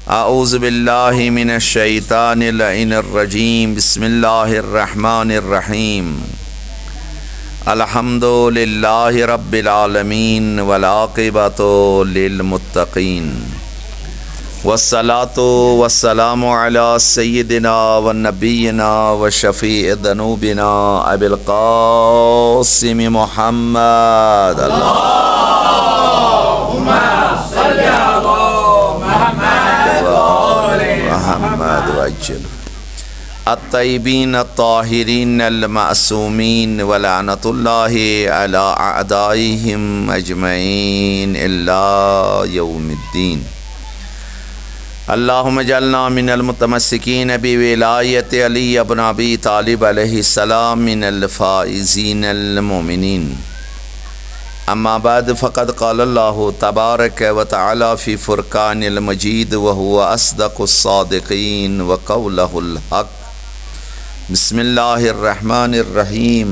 अऊज़ु बिल्लाहि मिनश शैतानिर लईनिर रजीम। बिस्मिल्लाहिर रहमानिर रहीम। अल्हम्दुलिल्लाहि रब्बिल आलमीन वल आक़िबतु लिल मुत्तक़ीन वस्सलातु वस्सलामु अला सय्यिदिना व नबिय्यिना व शफ़ीइ ज़ुनूबिना अबिल क़ासिम मुहम्मद अल्लाहुम्मा सल्लि अला मुहम्मद वअज्जिल अत्तय्यबीन अत्ताहिरीन अल-मअसूमीन व लअनतुल्लाहि अला अअदाइहिम अजमईन इल्ला यौमिद्दीन। अल्लाहुम्मा जअलना मिनल मुतमस्सिकीन बिविलायति अली इब्न अबी तालिब अलैहिस्सलाम मिनल फाइज़ीनल मुमिनीन। अम्मा बाद फ़क़द क़ालल्लाहु तबारक व तआला फ़ी फ़ुरक़ानिल मजीद व हुवा अस्दक़ुस सादिक़ीन व क़ौलुहुल हक़। बिस्मिल्लाहिर रहमानिर रहीम।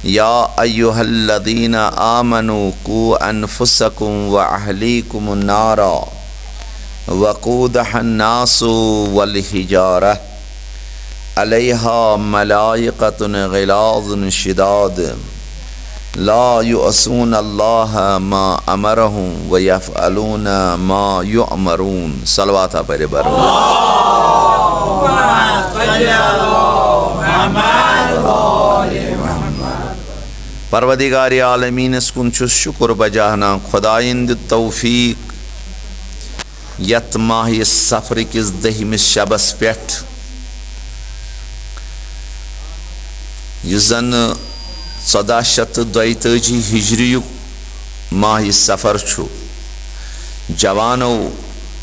या अय्युहल्लज़ीना आमनू क़ू अनफ़ुसकुम व अहलीकुमुन नारा वक़ूदुहा अन्नासु वल हिजारा अलैहा मलाइकतुन ग़िलाज़ुन शिदाद ला युअसून अल्लाह मा अमरहुम व यफ़अलून मा युअमरून। सलवात पढ़े बर परवदिगार आलमीन कुन शुक्र बजाहना खुदाइंद तौफीक यत माह सफर किस दहिमिस शबस पे जन 1422 हिजरियुक माह सफर छु। जवानो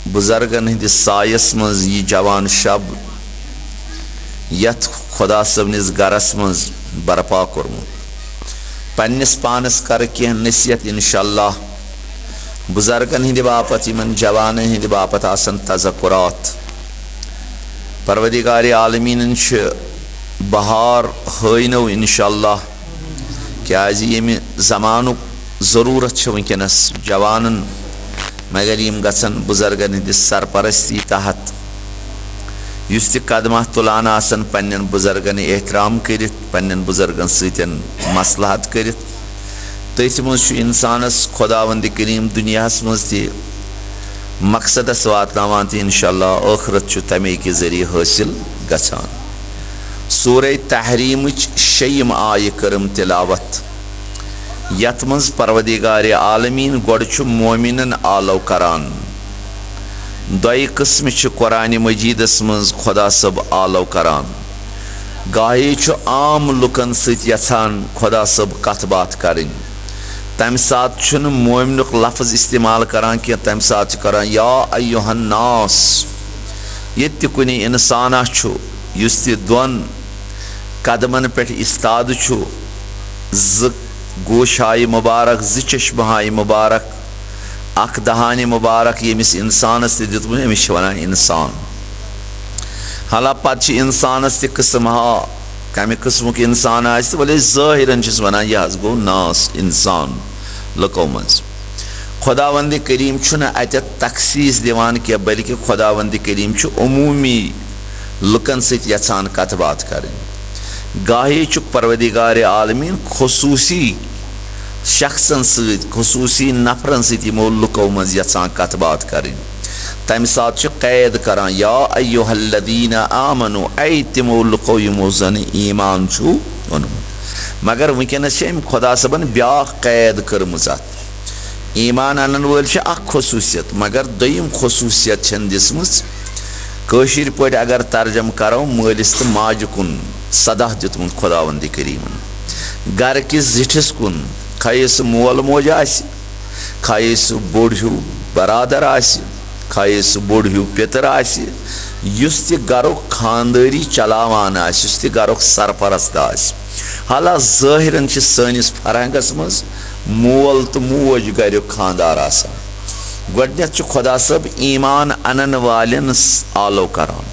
बुजुर्गन हंदिस सायस मज यह जवान शब यथ खुदा सबनिस गरस मज बरपा कोरमुत। पन्निस पानस कर कह नसीहत इंशाअल्लाह बुजुर्गन हंद बापत इन जवान हंद बापत आसन तज़क्कुरात। परवदिगार आलमीन बहार हयनो इंशाअल्लाह क्या ये ज़मानुक ज़रूरत वनस जवानन मगर यम गसन बुजुर्गन हंदिस सरपरस्ती तहत युस ति कदमा तुलान आसन पन्नन बुजुर्गन एहतराम करित पन्नन बुजुर्गन सतन मसलहत करित तथ मज इंसानस खुदावंद करीम दुनियास मज ति मकसदस वातनावान ति इंशाअल्लाह आखिरत तमे के जरिए हासिल गछान। सूरह तहरीम शयम आय करम तिलावत यथ मज परवदिगार आलमीन गोड मोमिनन आलो करान। दोय किस्म कुरान मजीदस मज खुदा सब आलो करान। गाहे आम लुकन सत यछान खुदा सब कथ बात करें तम सात मोमिनुक लफ्ज इस्तेमाल करान कि तम सात करान या अय्युहन्नास। ये कुन इंसाना युस दोन कदमन पे इस्ताद ज गोशाय मुबारक ज चश्महाय मुबारक अख दहान मुबारक यमिस इंसानस दितमुत अमिस वनान इंसान। हाला पत इंसानस किस्म हा कम किस्मुक इंसान आस वले ज़ाहिरन वनान यह गो नास इंसान लुको मज। खुदावंद करीम अत तखसीस दिवान क्या बल्कि खुदावंद करीम उमूमी लुकन सत यछान कथ बात करें। गाहे परवदिगार आलमीन खुसूसी शख्सन सत खुसूसी नफरन सत यमो लुको मज यछान कथ बात करें तम सात कैद करान या अय्युहल्लज़ीना आमनू ऐ तिमो लुको यमो जन ईमान वोनुमुत। मगर वनकस खुदा सबन ब्या कैद कर्मज ईमान अनन वल खसूसियत मगर दोयम खसूसियत दिसमस कशीर पे अगर तर्जम करो मालिस तो माज कुन सदा दितमुत खुदावंद करीमन। गर किस जिठिस कुन खाए सह मोल मोज आसि खाए सह बोड़ हूँ बरादर आसि खाए सह बोड़ हूँ पितर आसि युस ति गरुक खानदारी चलावान आसि युस ति गरुक सरपरस्त आसि। हाला ज़ाहिरन सनिस फरहंगस मज मोल तो मोज गरुक खानदार आसान। गोडनेथ खुदा सब ईमान अनन वालन आलो करान।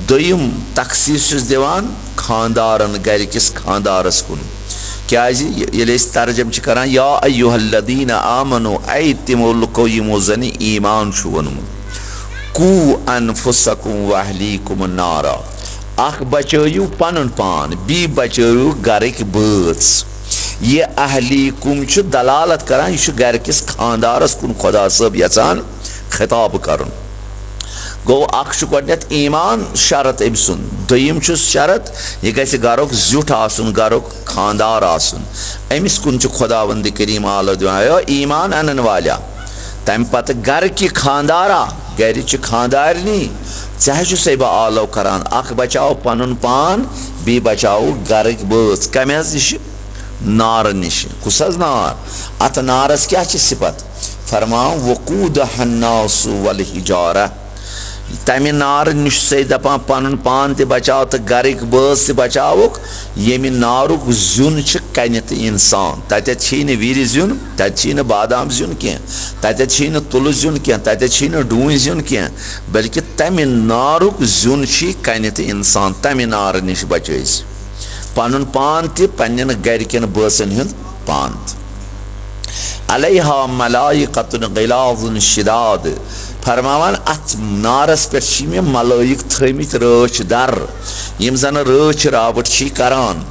दोयम तखसीस दिवान खानदारन गरिकिस खानदारस कुन क्या तर्जम करान या अय्युहल्लज़ीना आमनू ऐ तिमो लुको यमो जन ईमान वोनुमुत कू अनफुसकुम व अहलीकुम नारा, अख बचयू पनुन पान, बी बचयू गरक बच। ये अहलीकुम छु दलालत करान, यह घर किस खानदारस कुन खुदा सब यचान खिताब करन। गो अख गोडनेथ ईमान शरत अम सुन, दोयम शरत यह गि गरुक जुट आसुन, गरुक खानदार आसुन, अमिस कुन खुदावंद करीम आलो दिवान ईमान अनन वाला। तम पत गर की खानदारा, गर खानदारनी चाहे सब आलो करान, अख बचाओ पनुन पान, बी बचाओ गरक बच कम नश नार नश। कुस नार, अत नारस क्या सिफत फरमाओ वकूद हन्नासु वल हिजारा, तमि नार नश से दपान पनुन पान ते बचाओ तो गरक बच ते बचाओ। यमि नारुक जुन कन तो इंसान, तत वीर जुन, तत बादाम जुन कह, तत तुल जुन कह, तत डून जुन कह, बल्कि तमि नारुक जुन कन तो इंसान, तमि नार नश बच पनुन पान ते पन्न गरकन बसन हुंद पान। अलैहा मलाइकतुन गिलाजुन शिदाद, फरमावान अत नारस पे मलाइक थमित रच दर, यम जन रच रावट करान।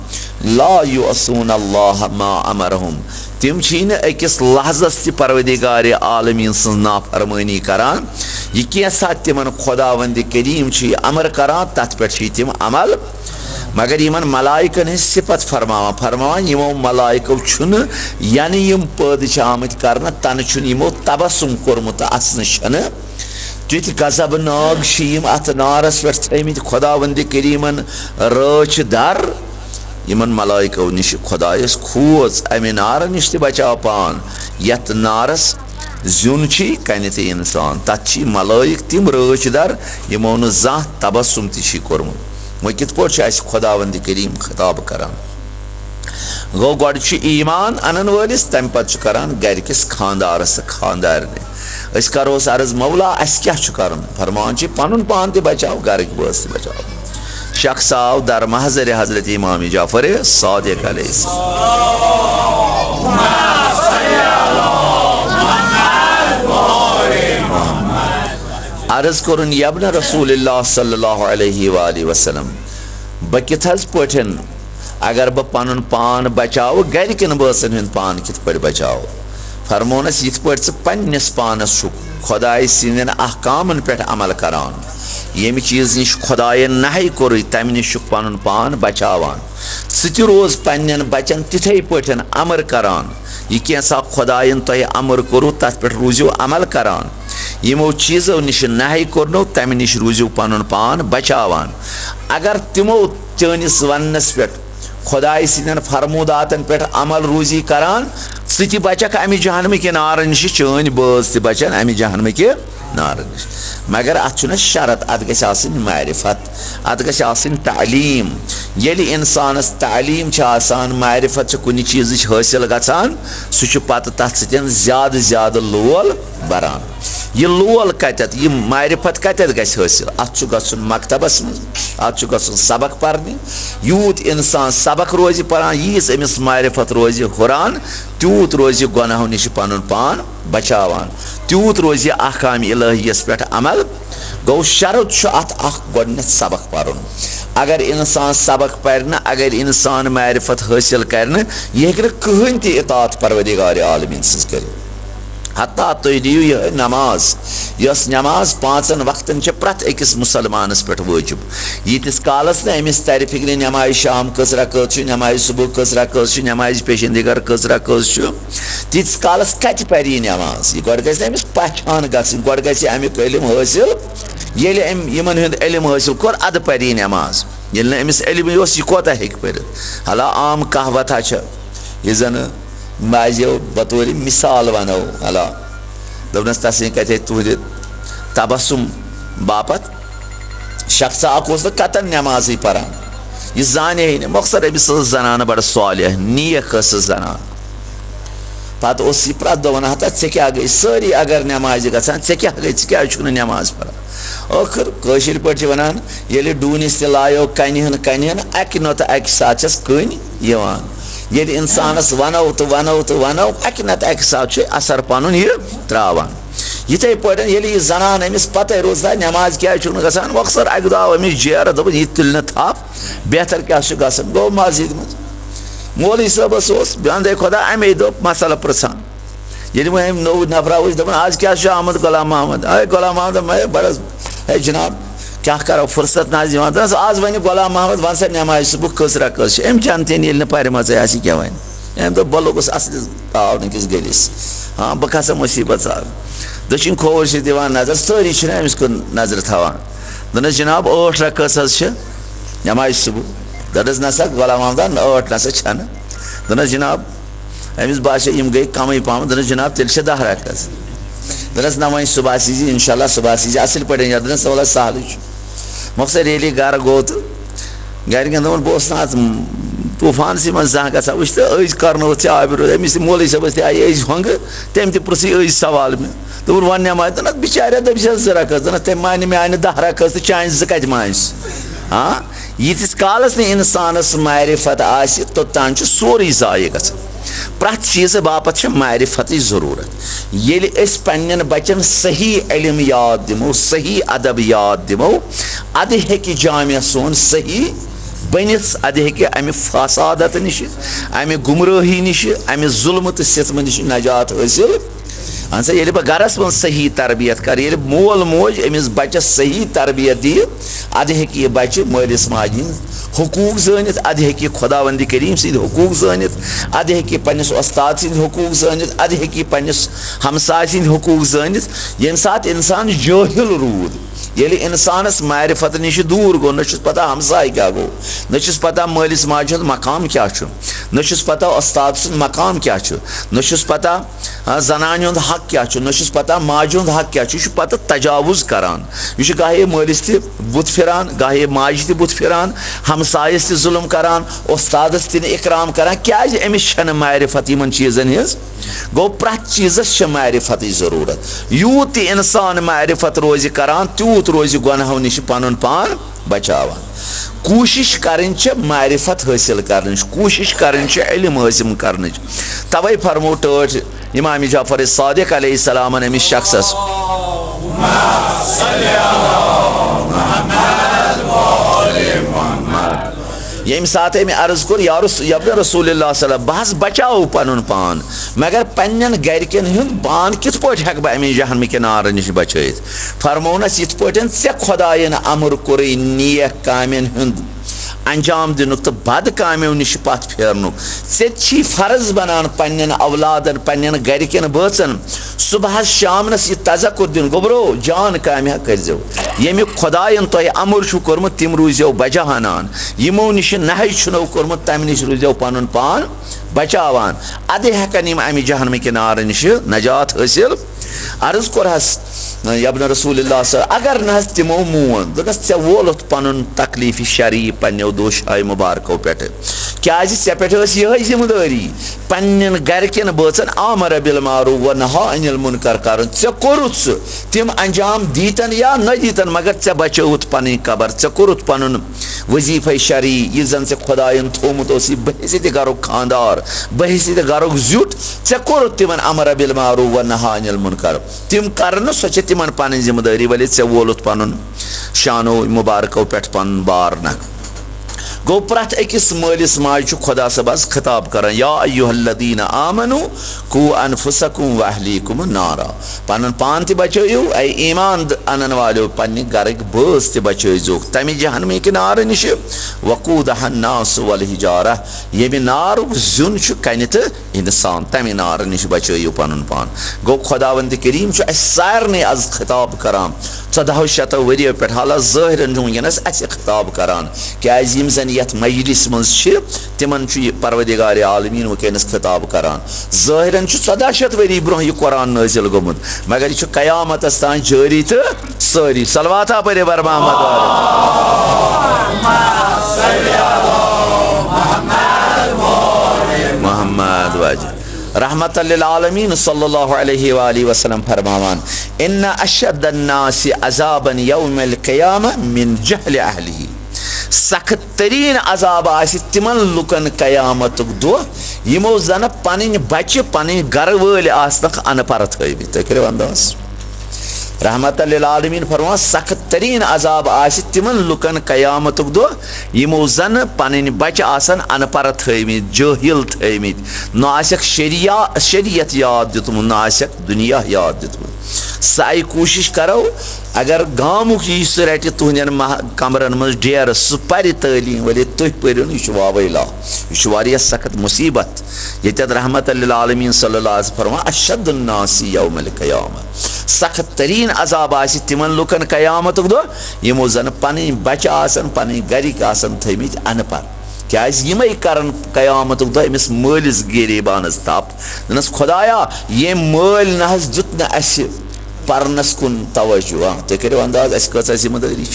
ला युअसून अल्लाह मा अमरहुम, तिम अकिस लहजस ति परवदिगार आलमीन सं नाफरमानी करान। यह कैसा तिमन खुदावंद करीम अमर करान, तथ पे तिम अमल। मगर यमन मलाइकन हज सिफत फरमावान यमो मलाइको छुन यानी यम पैद आमत कर तन यमो तबसुम कोर्मुत असन तुत गजब नाग यम अत नारस पे थमित खुदावंद करीमन रच दर। यमन मलाइको नश खुदायस खोज अमे नार नश बचाव पान, यत नारस जुन कन तो इंसान, तथ मलाइक तिम रच दर यमो न जह तबसुम ती कोर्मुत। वो कित पे खुदावंद करीम खिताब करान। गो गोड ईमान अनन वलिस, तम पत करान गर किस खानदारस खानदारने। अस करोस अर्ज मौला अस क्या करन, फरमान पनुन पान ते बचाओ, गरक बस ते बचाओ। शख्स आव दर महजर हजरत इमाम जाफर सादिक अर्ज कोरन यबन रसूलुल्लाह सल्लल्लाहु अलैहि वसल्लम, बह कित पठन अगर बह पनुन पान बचाओ, गरकन बसन हुंद पान कित पे बचाओ। फरमोनस यिथ पे पन्निस पानस खुदाय सिंदन अहकामन पे अमल करान, यमि चीज नश खुदाय नही कोर तम नश पनुन पान बचावान। सह रोज पन्न बचन तिथे पे अमर करान। यह कैसा खुदायन तुह अमर कोरु, तथ पे रूजो अमल करान। यमो चीजों नश नही कोरनो, तम नश रूजो पनुन पान बचावान। अगर तिमो चनिस वनस पे खुदाय सिंदन फरमूदातन पे अमल रूजी करान, सह बचक अमि जहन्नम के नार नश, चन बच बचन अमि जहन्नम के नार नश। मगर अत शरत, अत गि मारिफत, अत गि तालीम। येलि इंसानस तालीम मारिफत कुन चीज हासिल गसान, सह पत तथ सतन ज्यादा ज्यादा लोल बरान। यह लोल कतत, यह मारिफत कतत गि हासिल, अत गुन मकतबस मज, अत गुन सबक पर्न। यूत इंसान सबक रोज पान, यीस अमिस मारिफत रोज हुरान, तूत रोज गुनाहों नश पनुन पान बचावान, तूत रोज अहकाम इलाहियस पे अमल। गो शरत अत गोडनेथ सबक पर्न। अगर इंसान सबक पर्न, अगर इंसान मारिफत हासिल कर, यह कहन त इतात परवदिगार आलमीन सज कर। हत्ता तुम दियो यह नमाज, यस नमाज पांचन वक्तन प्रत अकिस मुसलमानस पे वाजिब। यीतिस कालस न अमिस तर फिक्र नमाज शाम कस रकत, नमाज सुबह कस रकत, नमाज पेशेंदिगर कस रकत, तीस कालस कत पर नमाज। यह गोड गि अमिस पहचान गन, गोड गि अमुक इल्म हासिल। येले यमन हुंद इल्म हासिल कोर, अद पर नमाज। येल न अमिस इल्म योस, यह कोता हेक पर। हला आम कहवत यह जन बाजो बतौर मिसाल वनो, अला दस तस कथे तुहद तबसुम बापत शख्स अस कतन नमाज पान, यह जाने ही मकसद अमिस जनान बड़ सालिह नीक जनान। पत यह प्रत दो वन हता ऐ क्या गई सारी अगर नमाज गसान, ऐ क्या गई क्या नमाज पान। आखिर कशिर पे वनान ये डूनिस लायो कन कन अक नत अक सात कन यवान। ये इंसानस वनो तो वनो तो वनो अक नत अक सात असर पन यह त्रावान। यिथे पे ये जनान अमिस पत रोज नमाज क्या गसान मकसर अक दाव अमिस जेर दोपन यह तुल थप बेहतर क्या गो मस्जिद मज मौलवी साहबस बंदे खुदा अमे दोप मसल पृछान ये वह नो नफरा दपान आज क्या आमद गुलाम महमद आए गुलाम महमद मैं बड़स है जनाब क्या करो फुर्सत ना दस आज वन गुलाम महमद वन सा नमाज सुबह कस रकस अम जानते पे क्या वन अम दो बह लोगस असल आव नकिस गलिस हाँ बह खसा मुसीबत दक्षिण खोर से दिवान नजर सारी अमिस कुन नजर थवान दस जनाब 8 रकस नमाज सुबह दस नसा गुलाम महमद 8 नसा छन दस जनाब अमिस बासे गई कम पहम दस जनाब तेल 10 रकस दस ना वो सुबह सीजी इंशाल्लाह सुबह सीजी असल पे दस वाला सहल मकसद ये गर गो तो घर दोन बह तूफान सी मज गा वुच तो अज कर आबिर अमिस मौलवी साहब आई अज हंग तम तुस अज सवाल मे दोप वन नमाज दोन बिचारे दस 2 रकस दोन तम मान मे आन 10 रकस तो चान 2 कत मानस हाँ यीतिस कालस न इंसानस मारिफत आसि तोतान सोरे जाय गछन प्रत चीज बापत मारिफत जरूरत ये पन्न बचन सही इल्म याद दिमो सही अदब याद दिमो अद हेकि जामिया सोन सही बनिस अद हेकि अमि फसादत निश अमि गुमराही निश अमि जुल्म तो सितम निश नजात हासिल सा ये गरस मन सही तरबियत कर ये मोल मोज अमिस बचस सही तरबियत दी अद हेकि बच्चे मालिस माज हुकूक जानित अद हेकि खुदावंदी करीम सद हुकूक जानित अद हेकि पन्निस उस्ताद सद हुकूक जानित अद हेकि पन्निस हमसाय सद हुकूक जानित यम सात इंसान जाहिल रूद ये इंसानस मारिफत निश दूर गो न पता हमसाय क्या गो न पता मालिस माज मकाम क्या न पता उस्ताद सुंद मकाम क्या न पता जनान हुंद हक क्या न पता माज हुंद हक क्या पता तजावुज करान यह गाहे मालिस त बुत फिरान गाहे माज त बुत फिरान हमसायस त जुल्म करान उस्तादस त इकराम करान क्या अमिस मारिफत इन चीजन हज गो प्रत चीजस मारिफत जरूरत यूत इंसान मारिफत रोज करान तूत रोज गुनाहों निश पन पान बचावान कोशिश करन मारिफत हासिल कर कोशिश करन इल्म हासिल कर तवे फरमो टठ इमाम जाफर सादिक अलैहिस्सलाम अमिस शख्सस यम सात मे अर्ज कोर या रसूलुल्लाह सल्लल्लाहु बहस बचाओ पन पान मगर पन्न गरकन हुंद पान कित पट हेक बह अमे जहन्म के नार निश बचत फरमोनस यिथ पटन से खुदायन अमर कोर नेक कामन हुंद अंजाम दिन तो बद कामों निश पत फेरन ऐ फर्ज बनान पन्न औलादन पन्न गरकन बचन सुबह शामनस यह तजक्कुर दिन गोबरो जान काम्या करजो यमि खुदायन तुह अमर कोर्मुत तिम रूजो बजाहानान यमो निश नहय छुनो कोर्मुत तम निश रूजो पन पान बचावान अद हेकन यम अमि जहन्म के नार निश नजात हासिल अर्ज कोरहस यब्न रसूलुल्लाह अगर न तिमो मोन दोनस ऐ वोलुत पन तकलीफ शरी पन्नो दोशाय मुबारकों पे क्या पे यह जिम्मेदारी पन्न गरकन बचन आमर बिल मारूफ व नहा अनिल मुनकर कर कोरुत तिम अंजाम दीतन या न दीतन मगर ऐ बचौत पन कबर ऐ कोरुत पन वजीफे शरी यह जन ऐ खुदायन थोमुत बहसित घर खानदार बहसित घर जुट ऐ कोरुत तिमन अमर बिल मारूफ व नहा अनिल मुनकर तिम कर सो तिमन पन जिम्मेदारी वले ऐ वोलुत पन शानो मुबारकों पे पन बार नख गो प्रत अकिस मालिस माज खुदा सबस खिताब कर या अय्युहल्लदीन आमनु कु अनफुसकुम व अहलीकुम नारा पन पान त बचो ऐ ईमान अनन वालो पन्नि गरक बस त बचो तमि जहन्म के नार निश वकूदह अन्नास वल हिजारा यमि नार जुन कन तो इंसान तमि नार निश बचो पन पान गो खुदावंद करीम सारे आज खिताब करान 1400 वरियो पे हाला ज़ाहिरन वनस अस खिताब करान क्या जन यथ मजलिस मज तिमन परवदिगार आलमीन वनस खिताब करान ज़ाहिरन 1400 वरी ब्रोह यह कुरान नाजिल गोमुत मगर यह कयामत तान जारी तो सारी सलवाता पर बर मोहम्मद वाज रहमतल लिल आलमीन सल्लल्लाहु अलैहि वसल्लम फरमावान इन्ना अशद्दन्नासि अज़ाबन यौमिल क़ियामह मिन जहल अहलिही सख्त तरीन अजाब आसि तिमन लुकन कयामत दो यमो जन पन बच्चे पन गर वल आसनक अनपर थवित तुम करो अंदाज रहमत लिल आलमीन फरमान सख्त तरीन अजाब आसि तिमन लुकन कयामतुक दो यमो जन पन बच आसन अनपर थमित जाहिल थमित न आसक शरीयत याद दितमुत न आसक दुनिया याद दितमुत साई कोशिश करो अगर गामुक यह सह रट तुहन कमरन मज डेर सह पर तलीम वले तुह परो यह वावैला यह सख्त मुसीबत ये रहमत लिल आलमीन सल्लल्लाहु अलैहि वसल्लम फरमान अशद्दुन्नासी यौमल क़यामा सख्त तरीन अजाब आसि तिमन लुकन कयामतुक दो यमो जन पन बच आसन पन गरिक आसन थमित अनपर क्या यम करन कयामतुक दो अमिस मालिस गरीबानस तप दनस खुदाया ये माल नहज दुत न अस परनस कुन तवज्जो तुम करो अंदाज अस कस जिम्मेदारी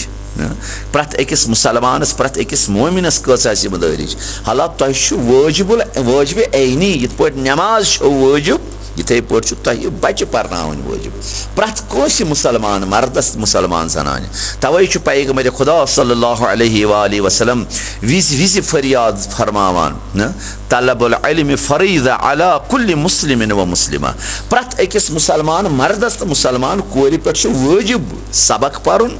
प्रत अकिस मुसलमानस प्रत अकिस मोमिनस कस जिम्मेदारी हाला तुम वाजिब ऐनी यिथ पट नमाज वाजिब इथे पे तुह बच्चे पर्न वाजिब प्रत कोस मुसलमान मर्दस मुसलमान जनान तवे पैगंबर खुदा सल्लल्लाहु अलैहि वसल्लम विज विज फरियाद फरमावान न तलबुल इल्म फरीज़ा अला कुल्लि मुस्लिमिन व मुस्लिमा प्रत अकिस मुसलमान मर्दस तो मुसलमान कोर पे वाजिब सबक पर्न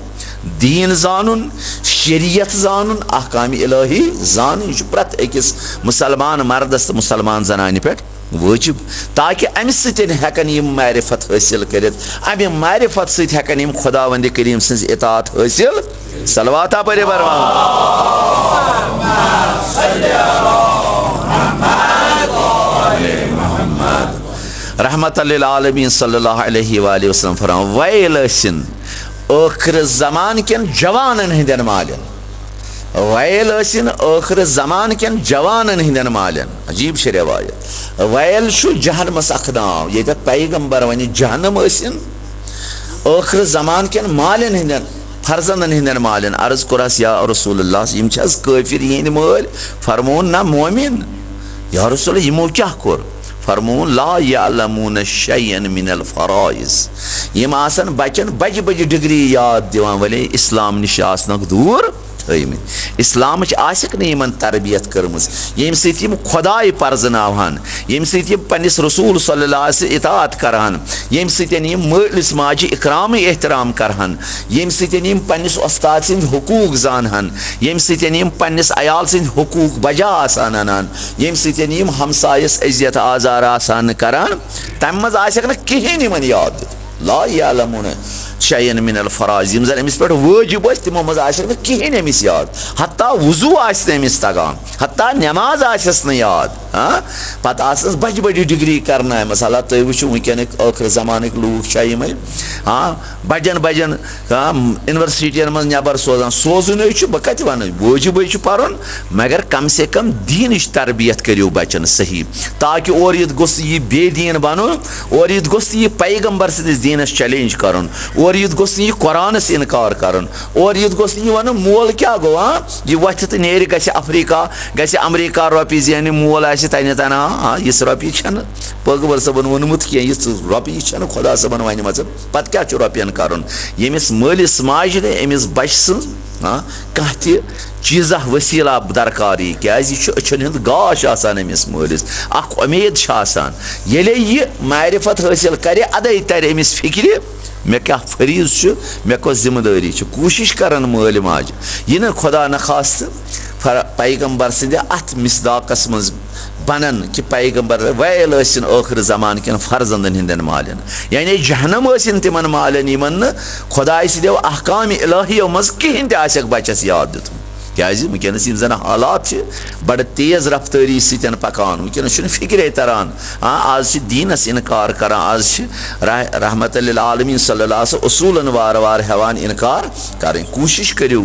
दीन जानन शरीयत जानन अहकाम इलाही जानन प्रत अकिस मुसलमान मर्दस तो मुसलमान जनान पे वाजिब ताकि अमि हेकन यम मारिफत हासिल कर अमि मारिफत हेकन खुदावंद करीम सज इतात हासिल सलवाता पर रहमत लिल आलमीन सल्लल्लाहु अलैहि वसल्लम फरमान वैल असिन आखिर ज़मान केन जवानन हिंदन मालन वैल असिन आखिर ज़मान केन जवानन हिंदन मालन अजीब शे रिवायत वैल जहनमस अख नाव ये पैगंबर वन जहनम असिन आखिर ज़मान केन मालन हिंदन फर्जंदन हिंदन मालन अर्ज कुरस या रसूलुल्लाह यम छस काफिर यिन माल फरमोन ना मोमिन या रसूल यमो क्या कोर फरमोन ला यअलमून शयअन मिनल फराइज़ यम आसन बचन बज बज डिग्री याद दिवान वले इस्लाम निश आसनक दूर थमित इस्लाम आसिक न तरबियत कर्मज यम सम खुदाय पर्जनावान यम सस रसूल सल्लल्लाहु अलैहि वसल्लम इतात करान यम सम मालिस माजे इकराम एहतराम करान यम सम पन्निस उस्ताद सिंद हुकूक जानन यम सम पन्निस अयाल सिंद हुकूक बजा आसान अनान यम सम हमसायस इज्जत आजार आसान करान तम मज आसिक न कहीं यमन याद ला यअलमून शयअन मिनल फराइज़ यम जन अमिस पे वाजिब तिमो मज कहीं अमिस याद हत्ता वुजू अमिस तगान हत्ता नमाज आसस न याद पत आसस बज बज डिग्री करना मसला तुम वो वनकन आखिर ज़मान लूक यम बजन बजन यूनिवर्सिटियन मज नबर सोजान सोजुन बह कत वन वाजिब पर्न मगर कम से कम दीन तरबियत करो बचन सही ताकि और ये गोस यह बेदीन बन और ये गोस यह पैगंबर सदिस दीनस चैलेंज कर और ये गोस यह कुरानस इनकार कर और ये गोस यह वन मोल क्या गो यह वथ तो नेर गि अफ्रीका गि अमरीका रोपी जेन मोल तन तन इस रोपी पैगंबर सबन वोनमुत कह रोपी खुदा सबन वन पत क्या रोपियन कर यमिस मालिस माज अमिस बच सज कह चीज़ा वसीला दरकारी क्या अचन हंद गाश अमिस मालिस अख उम्मीद ये यह मारिफत हासिल कर अदे तर अमिस फिक्र मे क्या फरीज मे कस जिम्मेदारी कोशिश कर माल माज यह खुदा न खास पैगंबर सद अत मिसदाकस मज बनन कि पैगंबर वैल आखिर ज़मान कन फर्जंदन हिंदन मालन यानी जहनम तिमन मालन यमन खुदाय सदो अहकाम इलाहियो मज कहीं तक बचस याद दित क्या वनकस जन हालात बड़ तेज रफ्तारी सतन पकान वनकस फिक्रे तरान आज दीनस इनकार कर आज रहमत लिल आलमीन सल्लल्लाहु अलैहि वसल्लम उसूलन वार वार हेवान इनकार करें कोशिश करो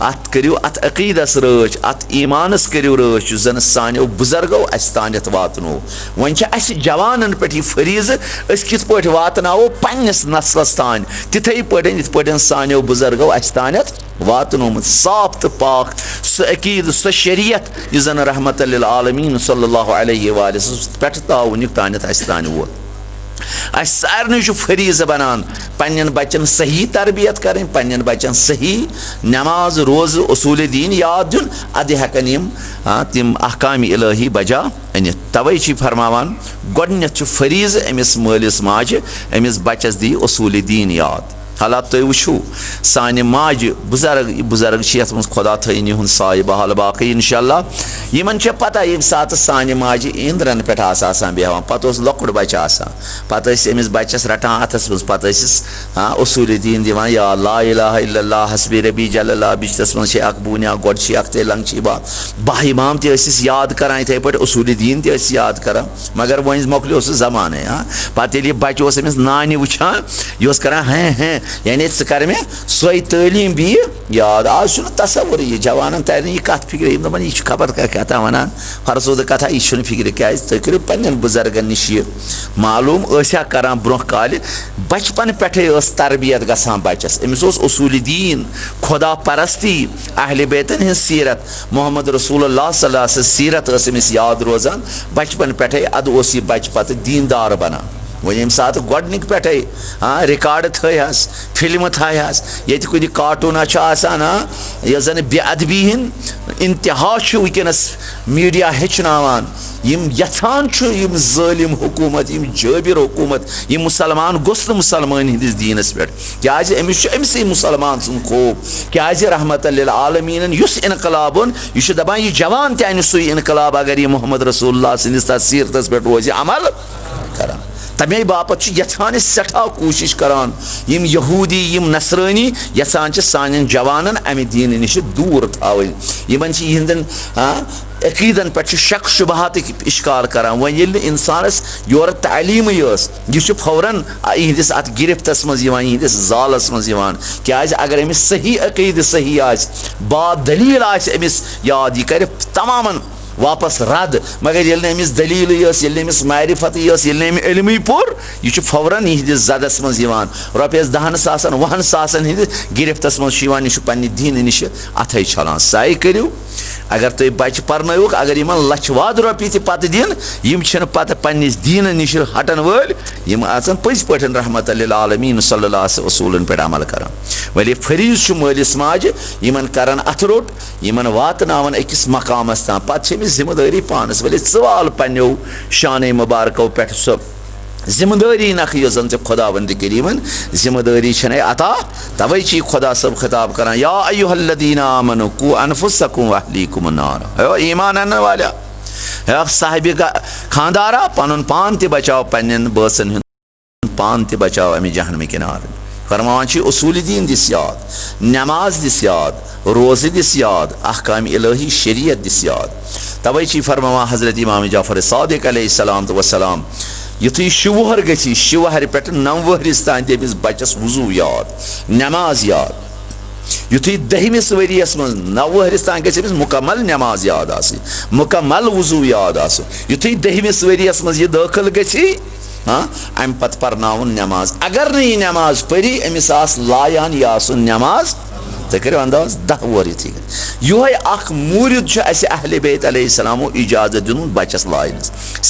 अत अकीदस रच अत ईमानस करो रच जन सानो बुजुर्गो अस तानत वातनो वन जवानन पे फरीज अस कित पे वातनावो पन्निस नस्लस तान तिथे पे सानो बुजुर्गो अस तानत वातनोमुत साफ तो पाक सह अकीद सह शरीयत यह जन रहमत लिल आलमीन सल्लल्लाहु अलैहि वसल्लम पे तावन तानत अस तान वो अस सारे फरीज बनान पन्न बच्चन सही तरबियत करें पन्न बच्चन सही नमाज रोज़ उसूल दीन याद दिन अद हेकन तिम अहकाम इलाही बजा अनित तवे फरमावान गोडनेथ फरीज अमिस मालिस माजे अमिस बच्चस दी उसूल दीन याद हालात तुम वो सान माज बुजुर्ग ये मज खुदा थन यह साय बहाल बाकी इंशाल्लाह इन पता ये सात सान माज इंद्रन पे बेहान पे लकुट बच्चा पे अमिस बच्चस रटान अथस मज पे उसूल दीन दिवान या ला इलाहा इल्लल्लाह हस्बी रबी जल्लल्लाह बिचतस मज बुनिया गोड तेलंग बाह इमाम तस याद करान इथे पे उसूल दीन तस याद करान मगर वह मोकलो जमान पे बच्चे अमिस नान वुचान यह करान हैं यानी कर मे सोई तालीम भी याद आज तस्वुर यह जवान तर यह कत फिक्र यह खबर कथा वन फरसोद कथा यह फिक्र क्या तुम करो पन्न बुजुर्गन नश मालूम करान ब्रोह काल बचपन पे तरबियत गसान बच्चस अमिस उसूल दीन खुदा परस्ती अहले बैतन हज सीरत मोहम्मद रसूलुल्लाह सल्लल्लाहु अलैहि वसल्लम सीरत अमिस याद रोजान बचपन पे अद यह बच पे दीनदार बनान वो ये सात गोडनिक पे रिकॉर्ड थस फिल्म थस ये कुछ कार्टून यह जन बेअदबी इंतहा वनस मीडिया हेचनावान यथान जालिम हुकूमत जाबिर हुकूमत यह मुसलमान गोस मुसलमान हंदिस दीनस पे क्या अमिस मुसलमान सुन खौफ क्या रहमत लिल आलमीन युस इनकलाबन यह दपान यह जवान तन सु इनकलाब अगर यह मोहम्मद रसूलुल्लाह सदिस सीरतस पे रोज अमल करान तमे बापत यथान सठा कोशिश करान यम यहूदी यम नसरानी यथान सान जवानन अमि दीन नश दूर थावन यमन यहंदन अकीदन पे शक शुबहात इश्काल करान वन ये इंसानस योर तालीम यह फौरन इहंदिस अत गिरफ्तस मज इहंदिस जालस मज क्या अगर अमिस सही अकीद सही बा दलील अमिस याद यह कर तमामन वापस रद मगर ये अमिस दलील अमिस मारिफत अमि इल्म पोर यह फौरन यहंदिस जदस मज रुपयस 10 सासन 20 सासन हंदिस गिरफ्तस मज यह पे दीन नश अथ छलान साय करो अगर तुम बच्चे पर्नोक अगर इन लछवाद रुपये पत दिन पे पन्निस दीन नश हटन वल पज पे रहमत लिल आलमीन सल्लल्लाहु अलैहि वसल्लम पे अमल कर वली फरीज मालिस माज इन कर अथ रोट इन वातनावन अकिस मकामस तान पे जिम्मेदारी पानस वली सवाल पन्नो शान मुबारको पे सो जिम्मेदारी नख जन खुदावंद करीमन जिम्मेदारी अता तवे खुदा सब खिताब करान या अय्युहल्लज़ीना आमनू कू अनफुसकुम व अहलीकुम नार ईमान अन्न वाला साहिब खानदारा पन पान ते बचाओ पन्न बसन पान ते बचाओ अमि जहन्नम किनार फरमान उसूल दीन दिस याद नमाज दिस याद रोज़े दिस याद अहकाम इलाही शरीयत दिस याद तवे फरमान हज़रत इमाम जाफर सादिक अलैहिस्सलाम वसलाम युथु शुहर गि शुहर पे 9 वहरिस तान तमिस बच्चस वजू याद नमाज याद युथु 10मिस वरियस मज 9 वहरिस तान गमिस मुकम्मल नमाज याद मुकम्मल वजू याद युथु 10मिस वरियस मज यह दाखिल गि अम पत पर्नाउन नमाज अगर न नमाज परी अमिस लायान यह नमाज तुम करो अंदाज 10 वोर यह मूरिद अहले बैत अलैहिस्सलामो इजाजत दिन बच्चस लायन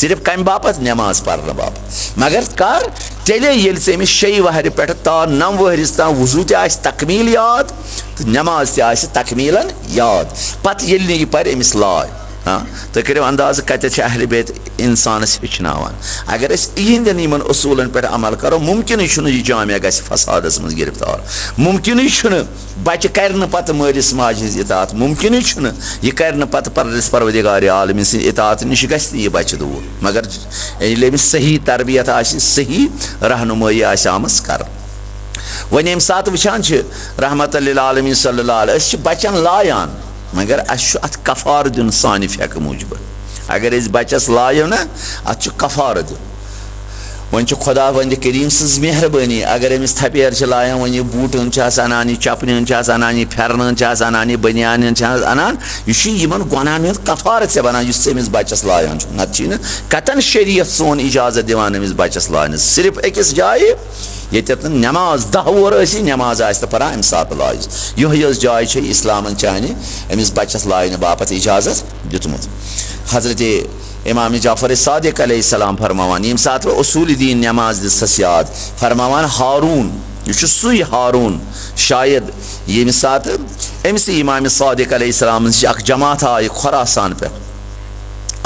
सिर्फ कम बापत नमाज पढ़ने बापत मगर कर तेले ये अमिस 6 वहर पे ता 9 वहरिस तान वजू तकमील याद तो नमाज तकमीलन याद पत ये यह पर अमिस लाय तुम करो अंदाज कत अहले बैत इंसानस हेचनावान अगर इहंदन इन उसूलन पे अमल करो मुमकिन यह जामिया ग फसादस मज गिरफ्तार मुमकिन बच्चे कर पे मालिस माज हज इतात मुमकिन यह कर पे परवरदिगार आलमीन सद इतात नश गह बच्चे दूर मगर ये अमिस सही तरबियत सही रहनुमाई आमस कर वन ये सात वुचान रहमत लिल आलमीन सल्लल्लाहु अलैहि वसल्लम बच्चन लायान मगर अत कफार दिन सान फेक मूजब अगर बच्चस लायो ना अत कफार दिन वन खुदा वंद करीम सज मेहरबानी अगर अमिस थपेर लायान वन बूटन अनान चपन अनान फेरन अनान बनियान अनान यह गुनाहन हज कफार से बनान अमिस बच्चस लायान नत कतन शरीयत सोन इजाजत दिवान अमिस बच्चस लान सिर्फ अकिस जाए ये नमाज 10 वोर नमाज परान अम सात लाज यह जाय इस्लामन चाहने अमिस बच्चस लायन बापत इजाजत दितमुत हजरत इमाम जाफर सादिक अलैहिस्सलाम फरमावान यम सात उसूल दीन नमाज दिस याद फरमावान हारून यह सुई हारून शायद यम सात अमिस इमाम सादिक अलैहिस्सलाम अख जमात आय खुरासान पे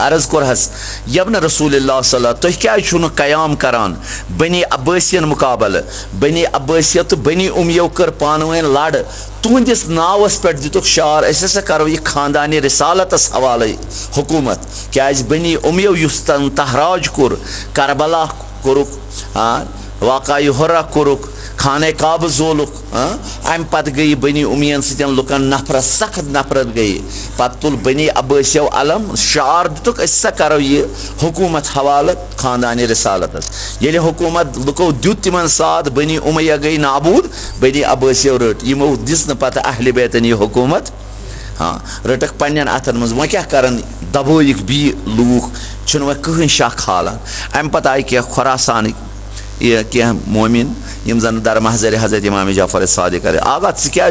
अर्ज कोरहस यबन रसूलुल्लाह सल्लल्लाहु अलैहि वसल्लम क्या छुन कयाम करान बनी अब्बासियन मुकाबल बनी अब्बासिया तो बनी उमयो कर पानवें लड़ तुंदिस नावस पे दितुक शार ऐसे करो ये खानदानी रिसालतस हवाले हुकूमत क्या बनी उमयो युस्तन तहराज कुर करबला कुरुक वाक़ा हुर्रा कुरुक खाने काब जोलुक अम पत गई बनी उमियन सतन लुकन नफरत सख्त नफरत गई पत तुल बनी अब्बासियो अलम शार दितुक ऐसा करो ये हुकूमत हवाले खानदानी रिसालतस ये हुकूमत लुको दुत तिमन साथ बनी उमैया गई नाबूद बनी अब्बासियो रट यमो दिस न पता अहले बैतन ये हुकूमत हाँ रटक पन्न अथन मज वह क्या करन दबोइक बी लूख छुन वह कहीं शाह खालान अम पत आई क्या खुरासान ये क्या मोमिन यम जन दर महजर हजरत इमाम जाफर सादिक आगा क्या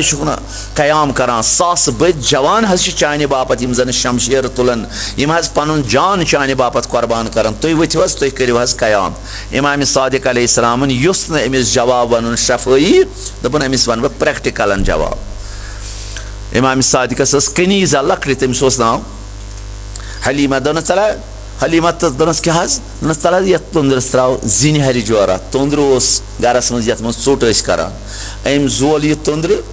कयाम करान सास बद जवान हज चाने बापत यम जन शमशेर तुलन यम हज पन जान चाने बापत कुर्बान करान तुई वथिव हज तुई करिव हज कयाम इमाम सादिक अलैहिस्सलाम युस न अमिस जवाब वन शफई दपन अमिस वन प्रैक्टिकलन जवाब इमाम सादिकस कनीज़ा लकड़ी तमिस ओस नाव हलीमा दोन चला हलीमा तो दोनस क्या हज दोनस चला ये तुंद्रस त्राव जिन हरि जोरा तुंद्र ओस गरस मज यत मज चोट स करान अम जोल ये तुंद्र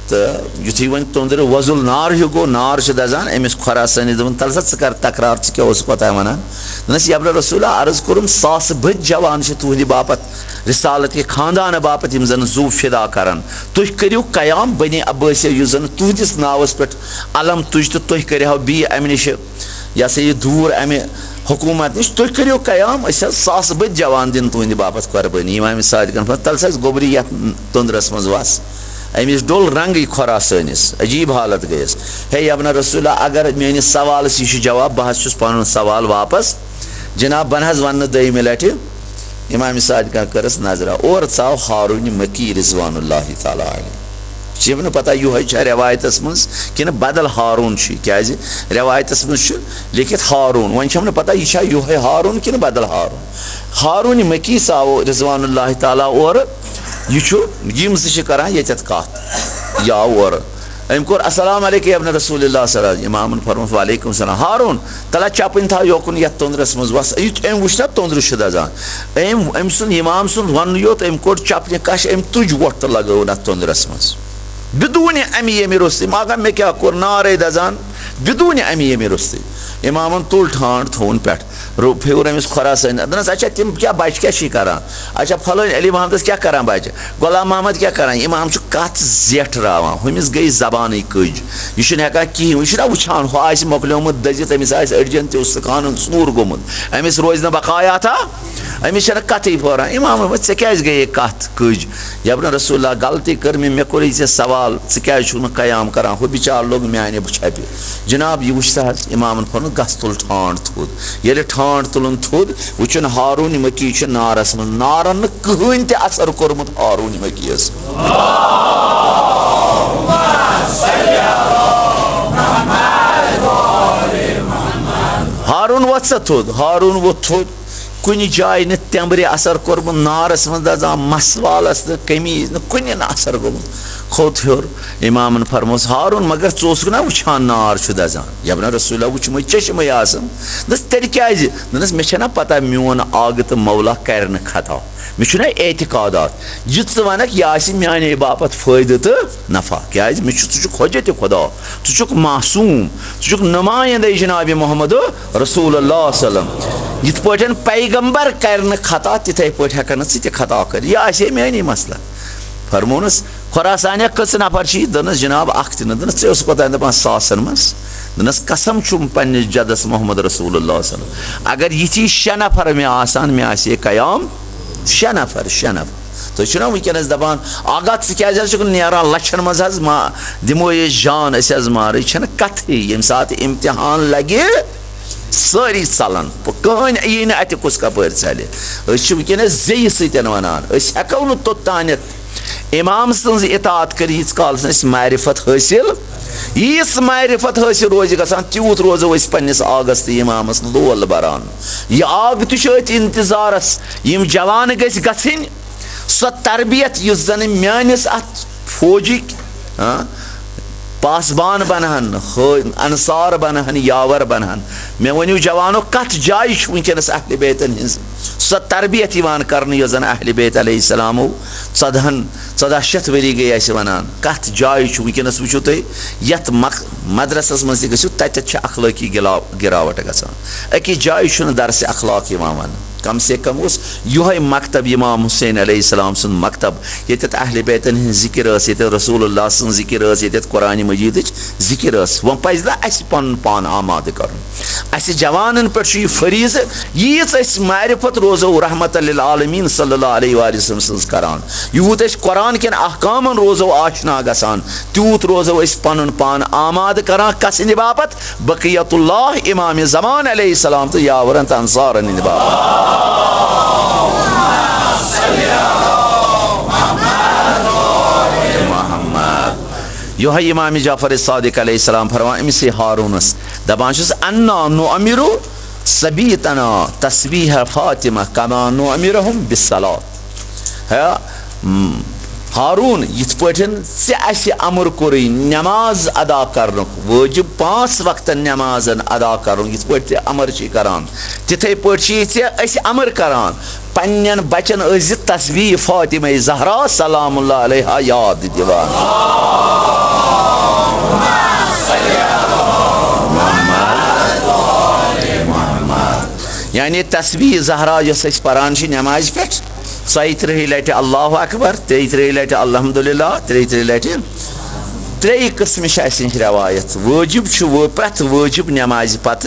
तो युथी वन तुंद्र वजुल नार हिu गो नार छ दजान अमिस खुरासानी दवन तलसा च कर तकरार च क्या ओस पता वनान दोनस यब्र रसूला अर्ज कुरुम सास बद जवान छ तुहदि बापत रिसालत के खानदान बापत यम जन जू फिदा करान तुह करियो कयाम बनी अब्बासियो यु जन तुहदिस नावस पे अलम तुज तो तुह करियो बी अम निश या से ये दूर अमे हुकूमत निश तुह करियो कयाम सास बद जवान दिन तुहदि बापत कुर्बानी इमाम सादिकन तलसा गोबरी यत तुंद्रस मज वस अमिस डोल रंग खुरासानिस अजीब हालत गयस हे यबन रसूला अगर मेनिस सवालस यह जवाब बह पन सवाल वापस जनाब बन हज वन दयिम लटि इमाम सादिक करस नजरा और चाव हारून मकी रिजवानुल्लाह ताला अलैह पता यह रवायतस मज कि बदल हारून क्या रवायतस मज लिखित हारून वन पता यह हारून कि बदल हारून हारून मकी आव रिजवानुल्लाह ताला और यम करान ये कत या और अम कोर अस्सलाम अलैकुम इब्न रसूलुल्लाह सल्लल्लाहु अलैहि वसल्लम इमाम फरमास वालेकुम सलाम हारून तला चापिन था योकुन यत तुंद्रस मज वस अम वुना तुंद्र दजान अम सुन इमाम सुन वन योत अम कोर चापन कश अम तुज वोट लगो न तुंद्रस मज बिदून अमी यमी रुस्ती मगर मे क्या कोर नारे दजान बिदून अमी यमी रुस्ती इमामन तुल ठांड थोन पे फेर अमिस खुरासान दस अच्छा तम क्या बच क्या करान अच्छा फलन अली महमदस क्या करान बच गुलाम मोहम्मद क्या करान इमाम कत जेठरावान हमिस गई जबान कज यह हेकान कहें यह वुचान हु आ मोकलोमुत दजित अमिस अड़जन तकान सूर गोमुत अमिस रोज न बकाया था अमिस कत फोरान इमाम ऐ क्या गई कत कज यबन रसूलुल्लाह गलती कर मे कोर सवाल क्या कयाम करान हु बिचार लोग माने छपि जनाब यह वुचा इमामन फन गस तुल ठांड थोद ये ठांड तुलन थोद वुचन हारून मकी नारस मज नारन कहीं ते असर कोरमुत हारून मकी हारून वत्स थोद हारून वो थोद कुन जाय न तम्बरे असर कोरमुत नारस मज दजान मसवालस कमीज न कुन न असर गोमुत खोत हर इमामन फरमोस हारून मगर चोस ना वुचान नार दजान यबन रसूला वुचम चश्म दस तेल क्या दस मे पता मोन आग तो मौला कर खता मे एतिकादात यह वनक यह माने बापत फायदे तो नफा क्या मे खोजत खुदा तुक मासूम तुक नुमाइंदे जनाब मोहम्मद रसूलुल्लाह सल्लल्लाहु यथ पे पैगंबर कर खता तिथे पे हेकन खता कर यह मानी मसला फरमोनस खुरासानिया कस नफर दनस जनाब अख दनस े पता दपान सासन मज दनस कसम चुम पन्निस जदस मोहम्मद रसूलुल्लाह सल्लल्लाहु अलैहि वसल्लम अगर यह 6 नफर मे आसान मे आसे कयाम 6 नफर तो वनस दपान आगा क्या नारान लक्षन मज दिमो ये जान मार कथ ये सात इम्तिहान लगे सारी चलान कहें यी न अत कुस कपर चल वनस जे सतन वनान हेको न तोतान इमाम सज इतात कर यीस काल मारिफत हासिल यीस मारिफत हासिल रोज गसान तूत रोजो पन्निस आगस तो इमामस लोल बरान यह आग तुत इंतजारस यम जवान गन सो तरबियत युस जन मानिस अत फौजिक पासबान बनहन, अंसार बनहन, यावर बनहन। मे वनु जवानो कत जाय वनकस अहले बैतन हिंस सो तरबियत करने यस जन अहले बैत अलैहिस्सलामो 1400 वरी गई अस वनान कत जाय वनकस वुचो तुम यत मदरसस मज तत अखलाकी गिरावट गसान अकिस जाय दरस अखलाक वन कम से कम उस यह मकतब इमाम हुसैन अलैहिस्सलाम सुन मकतब ये अहले बैतन हिंद जिक्र ये रसूलुल्लाह सुन जिक्र ये कुरान मजीद जिक्र वो पज अस पन पान आमाद कर जवानन पे फरीज यीच मारिफत रोजो रहमत लिल आलमीन सल्लल्लाहु अलैहि वसल्लम सज करान यूत कुरान केन अहकामन रोजो आशना गसान तूत रोजो पन पान आमाद करान कसिंद बापत बकियतुल्लाह इमाम ज़मान अलैहिस्सलाम तो यावरन तो अंसारन बापत यह इमाम जाफर सादिक अलैहिस्सलाम फरमान अमिस हारूनस दपान अन्ना नुअमिरु सबीतना तस्बीह फातिमा कमा नुअमिरहुम बिस्सलात है हारून यिथ पठन से अमर कोरी नमाज अदा करन वाजिब 5 वक्त नमाजन अदा करन यिथ पठ अमर छी करान तिथे पठ छी अमर करान पन्नन बचन अज तस्बीह फातिमा ज़हरा सलामुल्लाह अलैहा याद दिवान यानी तस्बीह ज़हरा यस परान नमाज पे 30 लट अल्लाहु अकबर 30 लट अल्हम्दुलिल्लाह 30 लट 3 किस्म रवायत वाजिब प्रत वाजिब नमाज पत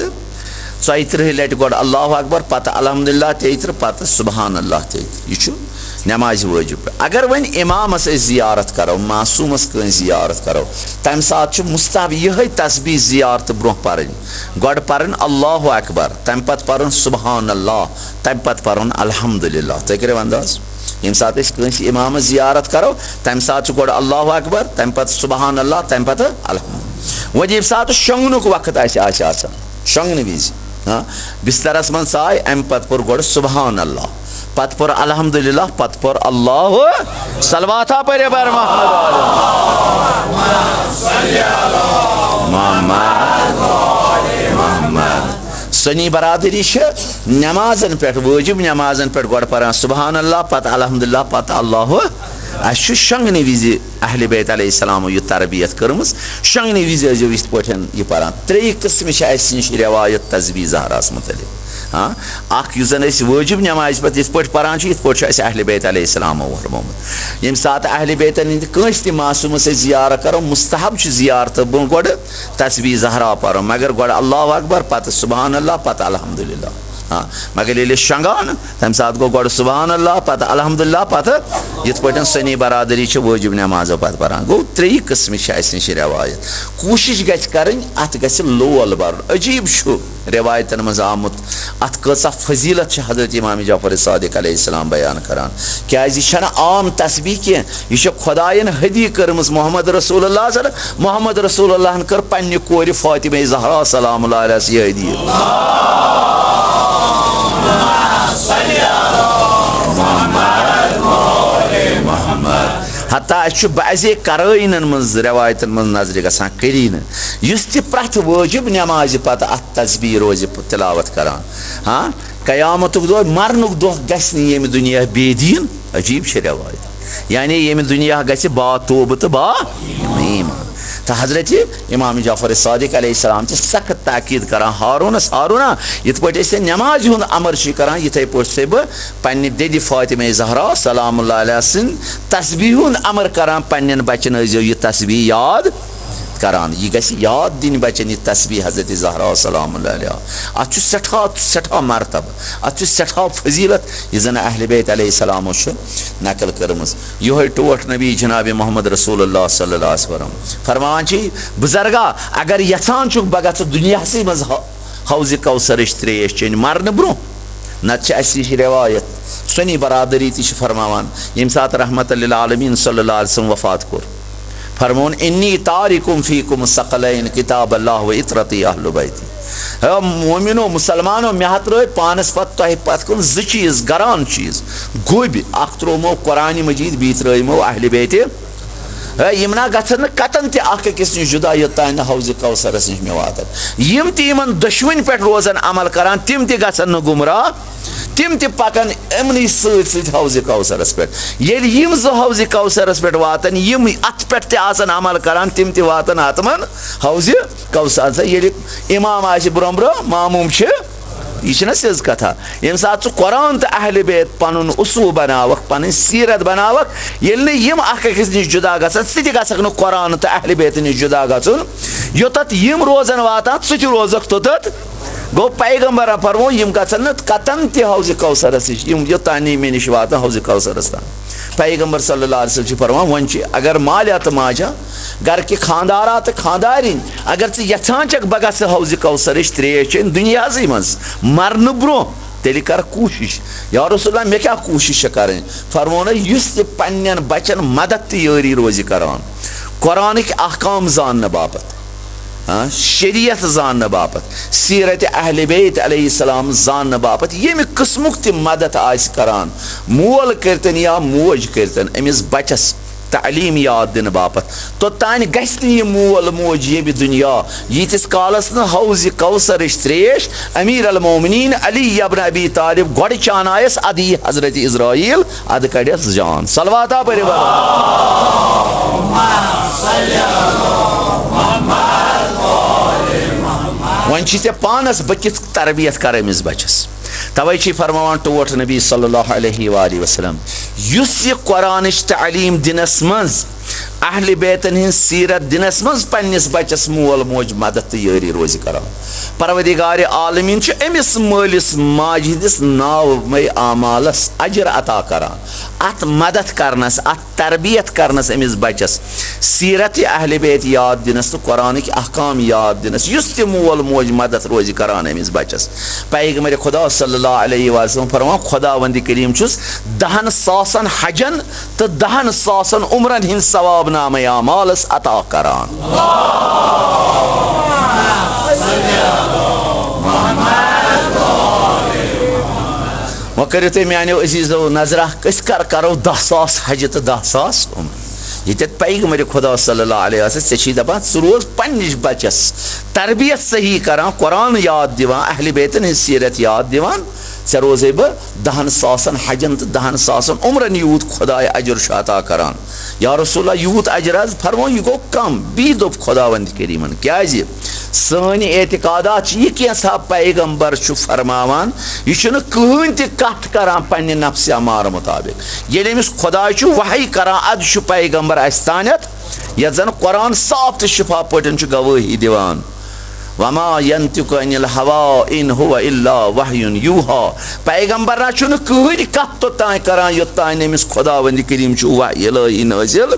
30 लट गो अल्लाहु अकबर पत अल्हम्दुलिल्लाह 33 पत सुबहान अल्लाह 33 यह नमाज वाजिब अगर वन इमामस जियारत करो मासूमस कं जियारत करो तम सात मुस्तहब यह तस्बीह जियारत ब्रोह पर गड पर अल्लाहु अकबर तम पत पर सुबहान अल्लाह तम पत पर अल्हम्दुलिल्लाह तय करो अंदाज यम सात इमाम जियारत करो तम सात गड अल्लाहु अकबर तम पत सुबहान अल्लाह तम पत अल्हम्दुलिल्लाह वो यम सात शंगनुक वक्त शंगन विज बिस्तरस मन साय अम पत पर गड सुबहान अल्लाह पत पर अल्हम्दुलिल्लाह पत पर अल्लाह सलवाता पर सनी बरादरी नमाजन पे वाजिब नमाजन पे गड पर सुबहान अल्लाह पत अल्हम्दुलिल्लाह पत अल्लाह शंगन विज अहले बैत अलैहिस्सलाम यह तरबियत कर्म शंगन विज इस पे यह पान 3 किस्म रवायत तस्बीह ज़हरास मुतलिक हाँ अन वाजिब नमाज पे इत पे पान इत पे अहले बैत अलैहिस्सलाम फरमोमुत यम सात अहले बैतन हिंद कंस मासूम जियारत करो मुस्तहब जियारत ब्रो गो तस्बीह ज़हरा पर मगर गो अल्लाहु अकबर पत सुबहान अल्लाह पत अल्हम्दुलिल्लाह हाँ मगर ये शंगान तम सात गो गो सुबहान अल्लाह पत अल्हम्दुलिल्लाह पत यिथ पे सनी बरादरी वाजिब नमाजो पे पान गो 3 किस्म रवायत कोशिश गन अत लोल बर अजीब रवायतन मज आमुत अत कसा फजीलत हजरत इमाम जाफर सादिक अलैहिस्सलाम बयान करान क्या यह आम तस्बीह कह यह खुदायन हदी कर्म मोहम्मद रसूलुल्लाह कर पन्ने कोर फातिमा ज़हरा सलामुल्लाह अलैहा यह हदी हत्ता बाज़े कराइन मज रवायतन मज नजर गसान करीन प्रथ वाजिब नमाज पत अत तस्बीह रोज तिलावत करान हाँ कयामत दो मरनुक दो गम दुनिया बेदीन अजीब रवायत यानी यम दुनिया ग बा तोब तो बा ईमान तो हजरत इमाम जाफर सादिक अलैहिस्सलाम सख्त ताकीद करान हारूना यिथ पे नमाज हुंद अमर करान यिथे पे बह पन्ने ददि फातिमा ज़हरा सलामुल्लाह अलैहा सिंद तस्बीह हुंद अमर करान पन्न बचन यह तस्बीह याद करान यह गि याद दिन बचन यह तस्बीह हजरत ज़हरा सलामुल्लाह अलैहा अत सठा मरतब अत सठा फजीलत यह जन अहले बैत अलैहिस्सलाम नकल कर्म यह टोट नबी जनाब मोहम्मद रसूलुल्लाह सल्लल्लाहु अलैहि वसल्लम फरमान बुजुर्गा अगर यछान बह गु दुनिया मज हौज कौसर त्रेश चेन मरन ब्रो नत रवायत सनी बरादरी फरमान यम सात रहमत लिल आलमीन सल्लल्लाहु अलैहि वसल्लम वफात कोर फरमोन इन्नी तारिकुम फीकुम सकलैन किताब अल्लाह व इतरती अहल बैती मोमिनो मुसलमानो मे त्रो पानस पत तह पत कुन 2 चीज गरान चीज गोब अख त्रोमो कुरान मजीद बी त्रो अहल बैत यमना गन कतन तकिस नश जुदा योतान हौज कौसरस नश मे वातन यम तिमन दुश्मन पे रोजन अमल करान तिम गन गुमराह तिम पकन इमन सत हौज कौसरस पे यम जो हौज कौसरस पे वातन यम अत पे अमल करान तिम वातन आत्मन हौज कौसर ये इमाम आ ब्रोह ब्रोह मामूम यह सिज कथा ये सात कुरान तो अहल बैत पन उसूल बनावक पन सीरत बनावक यम अकिस नश जुदा गसन सह गो कुरान तो अहल बैत नश जुदा गन योत यम रोजन वातान सह रोजक तोत गो पैगम्बर फरमो यम गन कतन तौज कौसरस नश योतान मे नश वातान हौज कौसरस तान पैगम्बर सल्लल्लाहु अलैहि वसल्लम फरमान वन अगर मालिया तो माजा घर के खानदारा तो खानदारिन अगर यहान बह ग हौज कौसर त्रेश चेन दुनिया मज मरन ब्रो तेल कर कोशिश या रसूलल्लाह मे क्या कोशिश कर फरमो पन्न बचन मदद तो यारी रोज करान कुरान अहकाम जानने बापत शरीयत जानने बापत सीरत अहल बैत अलैहिस्सलाम जानने बापत यम किस्मुक त मदद आस करान मोल करतन या मोज करतन अमिस बचस तालीम याद दिन बापत तोतान गि मोल मोज ये दुनिया यीतिस कालस न हौज कौसर त्रेश अमीर अल मोमिनीन अली इब्न अबी तालिब गोड़ चानायस अद हजरत इज़राइल अद कड़स जान सलवाता पर वन पानस बह किस तरबियत कर अमिस बचस तवै फरमान टोट नबी सल्लल्लाहु अलैहि वसल्लम यह कुरान तालीम दिनस मज अहल बैतन हिंद सीरत दिनस मज पन्निस बचस मोल मोज मदद तो यारी रोज करान परवदिगार आलमीन अमिस मालिस माज हंदिस नाव आमालस अजर अता करान अत मदद करनस अत तरबियत करनस अमिस बचस सीरत अहल बैत याद दिनस तो कुरान अहकाम याद दिनस युस ते मोल मोज मदद रोज करान अमिस बचस पैगम्बर खुदा सल्लल्लाहु अलैहि वसल्लम फरमान खुदावंद करीम छुस 10,000 हजन तो 10,000 उम्रन हिंद सवाब नामे आमालस अता करान वो करो तुम मानो अजीजो नजरा कस करो 10,000 हज तो 10,000 उम्र ये पैगम्बर खुदा सल्लल्लाहु अलैहि वसल्लम से दपान रोज पन्निस बचस तरबियत सही करान कुरान याद दिवान अहल बैतन हिंद सीरत याद दिवान से रोजे बह 10,000 हजन तो 10,000 उम्रन यूत खुदा अजर अता करान या रसूलल्लाह यूत अजर फरमो यह गो कम बी दोप खुदावंद करीमन क्या सन एतिकादात यह कैसा पैगम्बर फरमावान यह कहन तथ करान पन्ने नफ्स अमार मुताबिक ये खुदा वही करान अद पैगम्बर अस तानत यह जन कुरान साफ तो शिफा पटन गवाही दिवान वमा यंतिकु अनिल हवा इन हुवा इल्ला वहयुन यूहा पैगम्बर ना कहन कथ तोतान करान योतान अमिस खुदावंद करीम वही नाजिल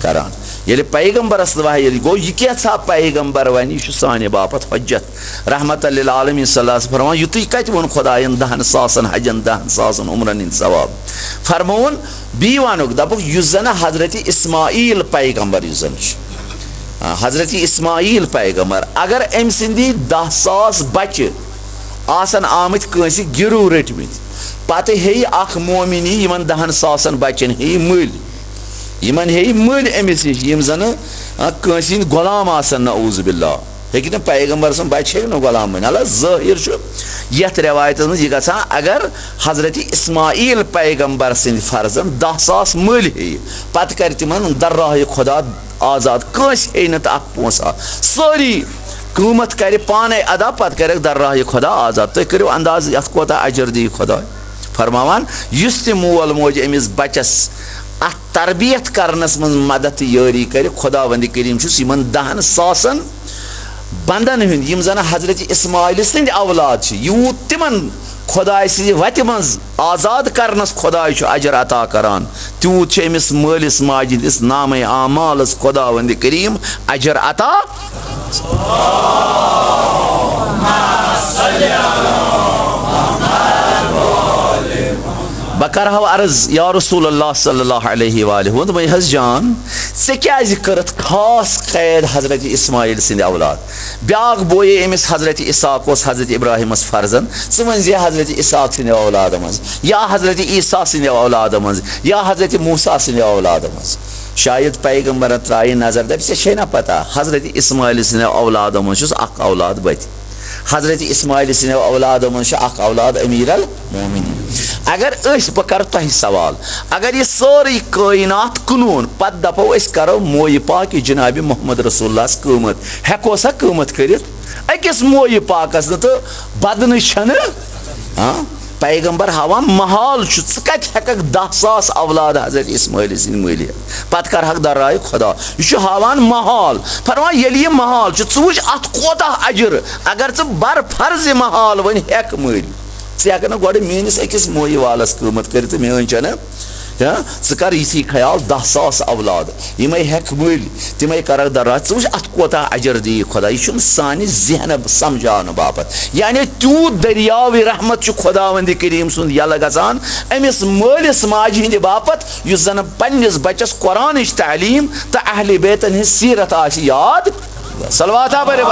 करान ये पैगम्बरस वही गो यह क्या पैगम्बर वन यह सान बापत हजत रहमत लिल आलमीन सल्लल्लाहु अलैहि फरमान युत कत वो खुदायन 10,000 हजन 10,000 उम्रन हिंद सवाब फरमोन बी वनुक दपुक युस जन हजरत इस्माइल पैगम्बर युस जन हजरत इस्माइल पैगम्बर अगर अम सिंदी 10,000 बच्चे आसन आमत कंस गिरू रटमित पत हे अख मोमिनी यमन 10,000 बच्चन हे मल यमन हे मल अमिस नश यम जन कंस गुलाम आसन नऊज़ बिल्लाह हेकि पैगम्बर सम बच्चे न गुलाम बन अल्लाह ज़ाहिर यथ रवायत मज यह ग अगर हजरत इस्माइल पैगम्बर सिंद फर्जन 10,000 मल हे पत कर तिमन दर्राह खुदा आजाद कंस हे न पोसा सारी कीमत कर पाने अदा पत कर दर्राह खुदा आजाद तुम करो अंदाज अत कोता अजर दी खुदा फरमावान युस ते मोल मोज अमिस बचस अत तरबियत करनस मज मदद यारी कर खुदावंद करीम यमन 10,000 बंदन हंद यम जन हजरत इस्माइल सिंद औलाद यूत तिमन खुदा सि वत मज आजाद करनस खुदा अजर अता करान तूत अमिस मालिस माजिद इस नाम आमालस खुदावंद करीम अजर अता बह कर अर्ज या रसूलल्लाह सल्लल्लाहु अलैहि वसल्लम वह जान से क्या करत खास कैद हजरत इस्माइल सिंद औलाद ब्याक बोये अमिस हजरत इसाक हजरत इब्राहिम फर्जन स वन हजरत इसाक सिंद औलाद मज या हजरत ईसा सिंद औलाद मज या हजरत मूसा सिंद औलाद मज शायद पैगम्बर त्राई नजर दे ना पता हजरत इस्माइल सद औलादों मज औलाद बत हजरत इस्माइल सद औलादों मज औलाद अमीर अल मोमिनीन अगर बह कर तुह सवाल अगर यह सारी कायनात कुनून पत दपो करो मोय पाक जनाब मोहम्मद रसूलुल्लाह क़ीमत हेको सा क़ीमत करित अकिस मोय पाकस तो बदन हाँ पैगम्बर हावान महाल कत हेक 10,000 औलाद हजरत इस्माइल सद मलियत पत कर हक दर्राय खुदा यह हावान महाल फरमान ये महाल वुच अत कोता अजर अगर बर फर्ज महाल वन हेक मल हेक ना गो मेनिस अकिस मोय वालस क़ीमत कर मे ना कर इसी ख्याल 10,000 औलाद यम हेक मल तम कर दर्राज वुच अत कोता अजर दी खुदा यह सान जहन समझाने बापत यानी तूत दरियाव रहमत खुदावंद करीम सुंद यल गसान अमिस मालिस माज हिंद बापत युस जन पन्निस बच्चस कुरान तालीम तो अहले बैतन हिंद सीरत आशि याद सलवात बरे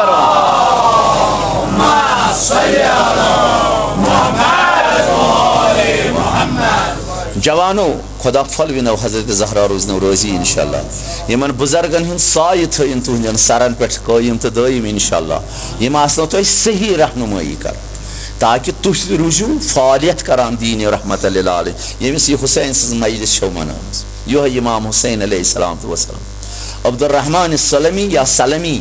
जवानो खुदा फल विनो हजरत ज़हरा रोज़नो रोज़ी इंशाअल्लाह यमन बुजुर्गन हिंद साय थयन तुहंदन सरन पे कायम तो दायम इंशाअल्लाह यम आसनो तो सही रहनुमाई कर ताकि तुह रूजू फालियत करान दीन रहमत लिल आलमीन यमिस यह हुसैन सज मजलिस शो मनामस यह इमाम हुसैन अलैहिस्सलाम अब्दुर्रहमान सलमी या सलमी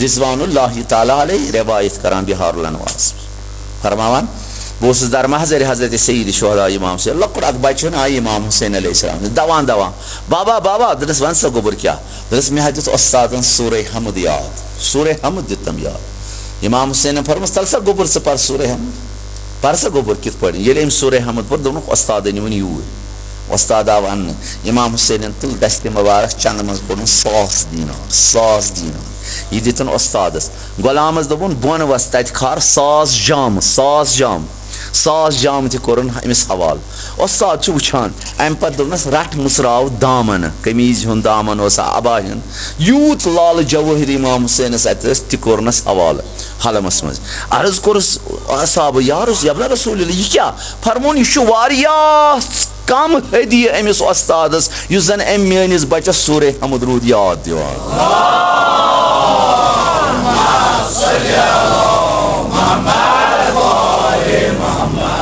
रिजवानुल्लाह ताला अलैहि रिवायत करान बिहारुल अनवार फरमावन बस दर महजर हजरत सईद शुहदा इमाम से लकुट अक बच्चे आई इमाम हुसैन अलैहिस्सलाम दवान दवान बाबा बाबा दस वन सा गोबर क्या दस मे हजरत उस्तादन सूरह हमद याद सूरह हमद दितम याद इमाम हुसैन ने फरमाया तल सा गोबर से पर सूरह हमद पर सा गोबर कित पढ़ ये लेम सूरह हमद पर दोनों उस्ताद ने वन यूर उस्ताद आव अन इमाम हुसैन तुल दस्ते मुबारक चंद मज पढ़ 100 दीनार यह दितन उस्तादस गुलामस दोपन बोन वस तत खार 100 जाम तोरन अमिस हवाल उस्ताद वुचान अम पे दोनस रट मुसराव दामन कमीज हुन दामन अबा हुन यूत लाल जवाहर इमाम हुसैन तोरनस हवाल हलमस मज अर्ज कोरस साहब यारस यबना रसूल यह क्या फरमोन यह कम हदी अमिस उस्तादस युस जन अम मेनिस बच्चस सूरह हमद रूद याद दिवान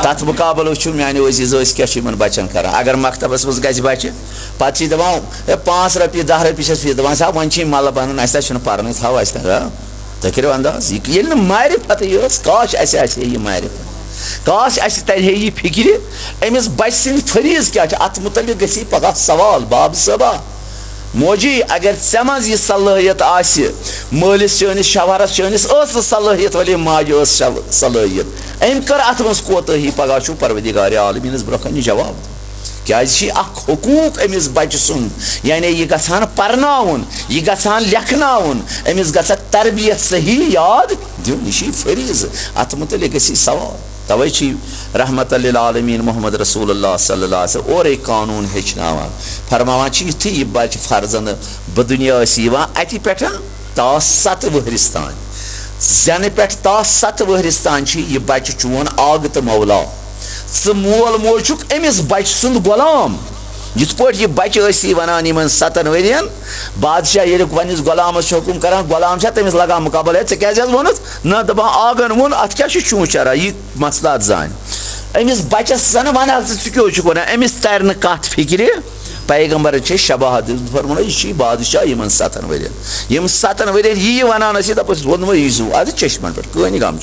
तथ मुकाबल वो माने अजीज क्या बच्चन कर अगर मकतबस मज ग बच्चे पे दपान 5 रपये 10 रपये दपान साहब वन मल बन पर्न थव तुम करो अंदाज ये मारिफत काश यह मारिफत काश तरह यह फिक्र अमिस बच सद फरीज क्या अत मुतलिक गसी पगह सवाल बाब सबा मोजी अगर ऐ मज यह सलाहियत मालिस चनिस शवहरस चनिस सलाहियत वले माज सलाहियत अम कर अत मज कोताही पगह परवदिगार आलमीनस ब्रोह जवाब क्या हकूक अमिस बच्चे सुंद यानी यह गसान पर्नाउन यह गसान लेखनाउन अमिस गसा तरबियत सही याद दिन यह फरीज अत मुतलिक गसी सवाल तवे रहमत लिल आलमीन मोहम्मद रसूलुल्लाह सल्लल्लाहु अलैहि वसल्लम और एक कानून हेचनावान फरमावान युथु यह बच्चे फर्जन बदुनिया अत पे ता 7 वहरिस तान जन पे ता 7 वहरिस तान यह बच्चे चोन आग तो मौला मोल मोल अमिस बच्चे सुंद गुलाम यिथ पे यह बच्चे वनान इन 7 वरियन बादशाह ये वनिस गुलामस हुकुम करान गुलाम तमिस लगान मुकाबल है क्या वोनुत ना दपान आगन वोन अत क्या चूं चरा यह मसला जान अमिस बच्चस वन क्यों वन अमिस तर न कत फिक्र पैगम्बर शबाहत फरमान यह बादशाह इन 7 वरियन यम 7 वरियन यह वनान दपस वो यू अद चश्मन पे कन गम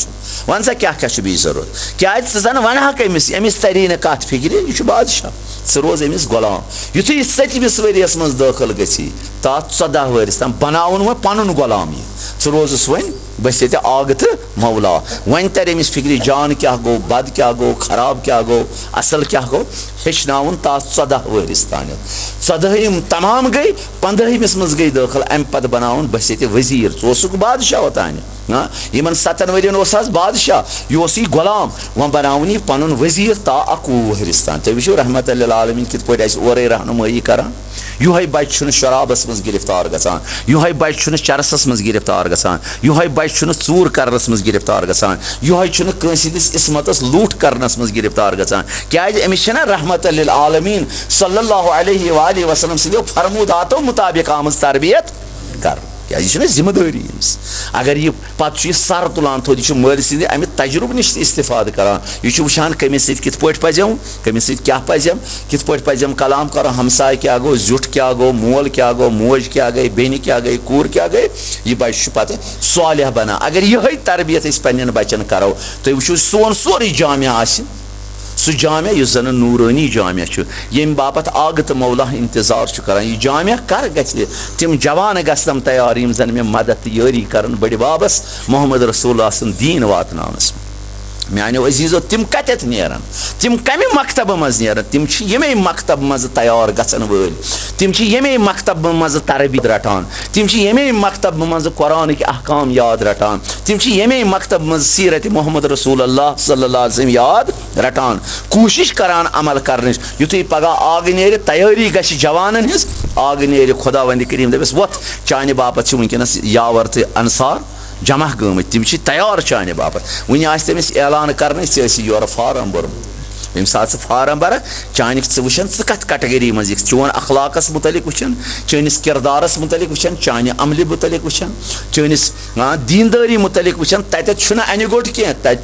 वन सा क्या बी जरूरत क्या जन वन अमिस अमिस तरी न कत फिक्र यह बादशाह रोज अमिस गुलाम युथु यह 7 वरियस मज दाखिल गसी तथ 14 वरिस तम बनावन वो पन गुलाम यह रोजस वन बस ये आग तो मौला वन तर अमिस फिक्र जान क्या गो बद क्या गो खराब क्या गो असल क्या गो हेचनावन तथ 14 वरिस तान 14 तमाम गई 15 मज गई दाखिल अम पे बनावन बस ये वजीर ोसुक बादशाह तान इन 7 वरियन बादशाह यह गुलाम वह बनावन यह पन वजीर ता 21 वहरिस तान तुम वो रहमत लिल आलमीन कित पे ओरे रहनुमाई करान युहै बच्चे शराबस मज गिरफ्तार गसान युहै बच्चे चरसस मज गिरफ्तार गसान युहै बच्चे चूर करनस मज गिरफ्तार गसान यह कंसिस इसमतस लूट करनस मज गिरफ्तार गसान क्या अमिस रहमत लिल आलमीन सल्लल्लाहु अलैहि वसल्लम सदो फरमूदातो मुताबिक आमज तरबियत कर क्या जिम्मेदारी अगर यह पे सर तुलान थोद यह मल सद अमि तजुर्बे नश इस्तेफाद करान यह वुचान कमिस कित पजम कमिस क्या पजम कित पजम कलाम कर हमसाय क्या गो जुट क्या गो मोल क्या गो मोज क्या गई बेन क्या गई कूर क्या गई यह बच्चे पे सालिह बना अगर यही तरबियत पे बचन करो तुम वो सोन सोरे जामिया सह जामिया इस जन नूरानी जामिया यम बापत आगत मौला इंतजार करान यह जामिया कर गि तम जवान गम तैयार यम जन मे मदद यारी कर बड़ बाबस मोहम्मद रसूलुल्लाह सन दीन वातनावस मानो अजीजो तम कत नेरान तम कमे मकतब मज नेरान तम यमे मकतब मज तैयार गसन वल तम यमे मकतब मज तरबियत रटान तम यमे मकतब मज कुरान के अहकाम याद रटान तम यमे मकतब मज सीरत मोहम्मद रसूलुल्लाह सल्लल्लाहु अलैहि वसल्लम याद रटान कोशिश करान अमल कर युथु पगह आग नेर तैयारी गि जवानन हिज आग नेर खुदावंद करीम दपस वत चाने बापत वनकस यावर तो अंसार जमा गम तम तैयार चाने बापत वन तमिस ऐलान कर योर फार्म भोरमुत यम सात फार्म बर चानिक वुचान कत कैटेगरी मज चोन अखलाकस मुतलिक वुचान चनिस किरदारस मुतलिक वुचान चाने अमल मुतलिक वुचान चनिस दीनदारी मुतलिक वुचान तत अन गोट कह तत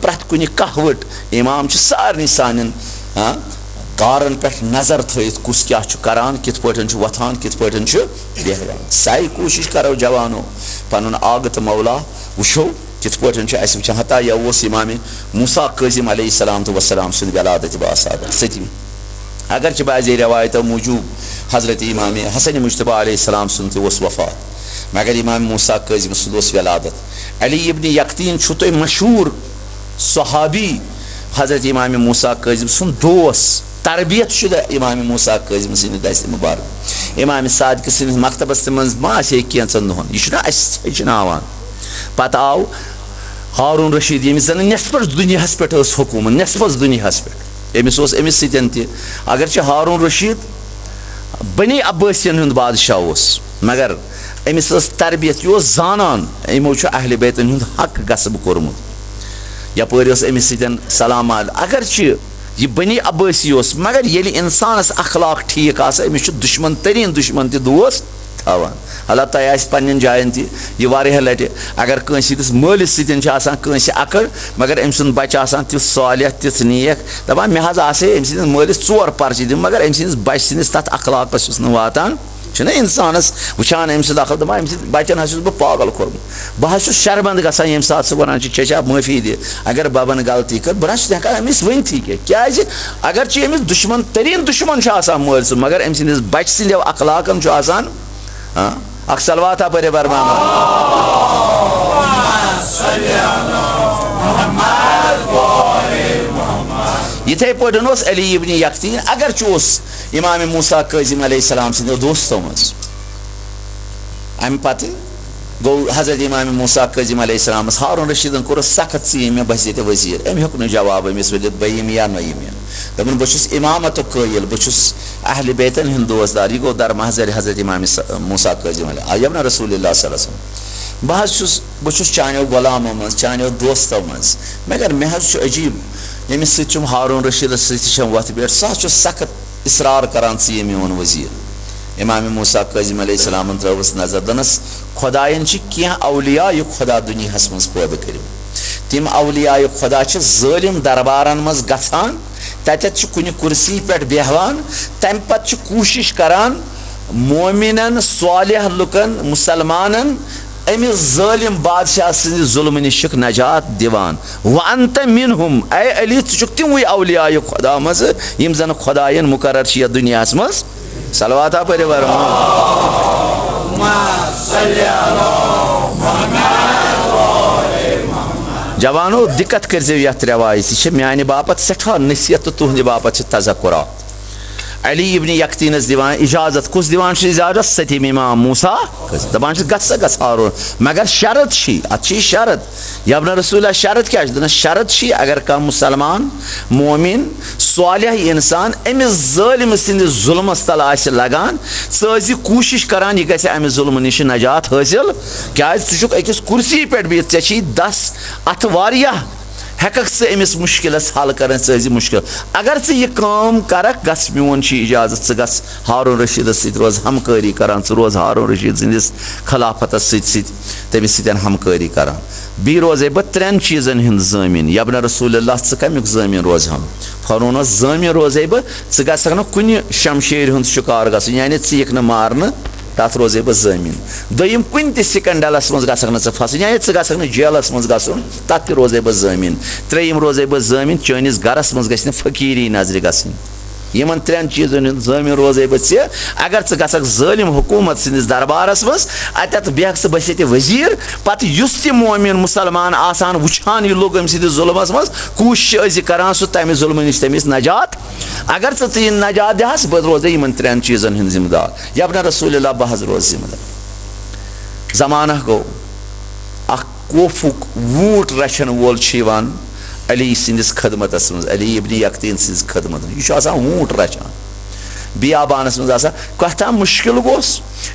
प्रत कुन कहवट इमाम सारे सान कारन पे नजर थत कुस क्या करान कित वथान कित बेहवान सारी कोशिश करो जवानो पन आगत मौला वुशो कित वुचान हता यह इमाम मूसा काजिम अलैहिस्सलाम तो वसलाम सुद वलादत बासादत सतमी अगर बाज़ रवायतों मूजूब हजरत इमाम हसन मुज्तबा अलैहिस्सलाम सुन तो वफात मगर इमाम मूसा काजिम सुद वलादत अली इब्न यक्तीन तुम मशहूर सहाबी हजरत इमाम मूसा काजिम सुन दोस्त तरबियत शुदा इमाम मूसा काजिम सिंद दस्त मुबारक इमाम सादिक सिंद मकतबस मज मे कैंचन दुहन यह हेचनावान पत आव हारून रशीद यमिस जन नेस्फस दुनियास पे हुकूमत नेस्फस दुनियास पे अमिस सतन अगर हारून रशीद बनी अब्बासियन हुंद बादशाह मगर अमिस तरबियत यह जानान यमो अहल बैतन हुंद हक गसब कोरमुत यपर अमिस सलाम अगर यह बनी अब्बासी मगर ये इंसानस अखलाक ठीक अमिस दुश्मन तरीन दुश्मन दोस्त थवान अल्लाह तह पन्न जायन तह लट अगर कंस मालिस सत अकड़ मगर अम सुंद बच्चे तिथ सालिह तिथ नेक दपान मे अम मालिस 4 पर्च दिन मगर अम बच सस तथ अखलाकस वातान इंसानस वुचान अम अकल दपान अम बचन बह पागल कोर्मुत बह शर्मंद ग ये सात सह वन चा माफी दि अगर बबन गलती कर बह हेकान अमिस वनथी क्या अगर अमिस दुश्मन तरीन दुश्मन माल सद मगर अम सस बच सद अखलाकन अख सलवाता परे बरमान इथे पे अली इब्न यक्तीन अगर इमाम मूसा काजिम अलैहिस्सलाम सद दोस्तों मज अम पे गो हजरत इमाम मूसा काजिम अलैहिस्सलाम हारून रशीदन कोर सख्त सी मे बस ये वजीर अम हेक जवाब अमिस वलित बयम या नयम दपन बस इमामत कयल बस अहल बैतन हिंद दोस्तदार यह गो दर महजर हजरत इमाम मूसा काजिम यमन रसूलुल्लाह सल्लल्लाहु अलैहि वसल्लम बस चानो गुलामों मज चानो दोस्तों मज मगर मे अजीब यमिस सम हारून रशीद सम वत बेट सह सख्त इसरार करान ये मोन वजीर इमाम मूसा काजिम अलैहिस्सलाम त्रवस नजर दनस खुदायन कह औलिया खुदा दुनियास मज पैदा कर तम औलिया खुदा जालिम दरबारन मज गसान तत कुन कुर्सी पे बेहवान तम पत कोशिश करान मोमिनन सालिह लुकन मुसलमानन अमिस जालिम बादशाह सद जुल्म निशक नजात दिवान व अंत मिनहुम ऐ अली तुम औलिया खुदा मज यम जन खुदायन मुकर्रर यथ दुनियास मज सलवाता पर जवानो दिक्कत कर यथ रवायत यह माने बापत सठा नसीहत तो तुहद बापत तज़क्कुरात अली इब्न यक्तीनस दिवान इजाजत कुस दिवान इजाजत सतीम इमाम मूसा दपान गस हारून मगर शरत अत शरत यबन रसूल शरत क्या दन शरत अगर कह मुसलमान मोमिन सालिह इंसान अमिस ज़ालिम सिंदिस जुल्मस तल आसि लगान सी कोशिश करान यह गژھِ अमि जुल्म निश नजात हासिल क्या षुक अकिस कुर्सी पे बिहित चे 10 अथ वारियाह हेकक स अमिस मुश्किलस हल कर मुश्किल अगर च यह काम करक गस मोन इजाजत च गस हारून रशीद सत रोज हमकारी करान च रोज हारून रशीद सिंदिस खिलाफतस तमिस सतन हमकारी करान बी रोजे बह 3 चीज़न हिंद ज़मीन यबन रसूलुल्लाह च कमिक ज़मीन रोज हम फरमोन ज़मीन रोजे बह च गसक न कुन शमशेर हुंद शिकार गसन यानी च यिक न मारन तथ रोजे बह ज़मीन दोयम कुन त सिकंडलस मज गसक न फसन यानी च गसक न जेलस मज गसन तथ रोजे बह ज़मीन त्रेयम रोजे बह ज़मीन चनिस गरस मज गछ न फकीरी नजर गसन यमन 3 चीज़न ज़मीन रोजे बह अगर च गसक ज़ालिम हुकूमत सिंदिस दरबारस मज अत बेहक स बस वजीर पत युस त मोमिन मुसलमान आसान वुछान यह लोग अमि सिंदिस जुल्मस मज कोशिश करान सह तमि जुल्म निश तमिस नजात अगर च नजात दहस बह रोजे यमन 3 चीज़न हिंद जिम्मेदार यबन रसूलुल्लाह बह रोज जिम्मेदार जमाना गो अख कोफुक वूट रचन वोल अली सिंदिस खदमतस मज अली इब्न यक्तीन सिंदिस खदमत यह ऊंट रचान बियाबानस मज कथा मुश्किल गोस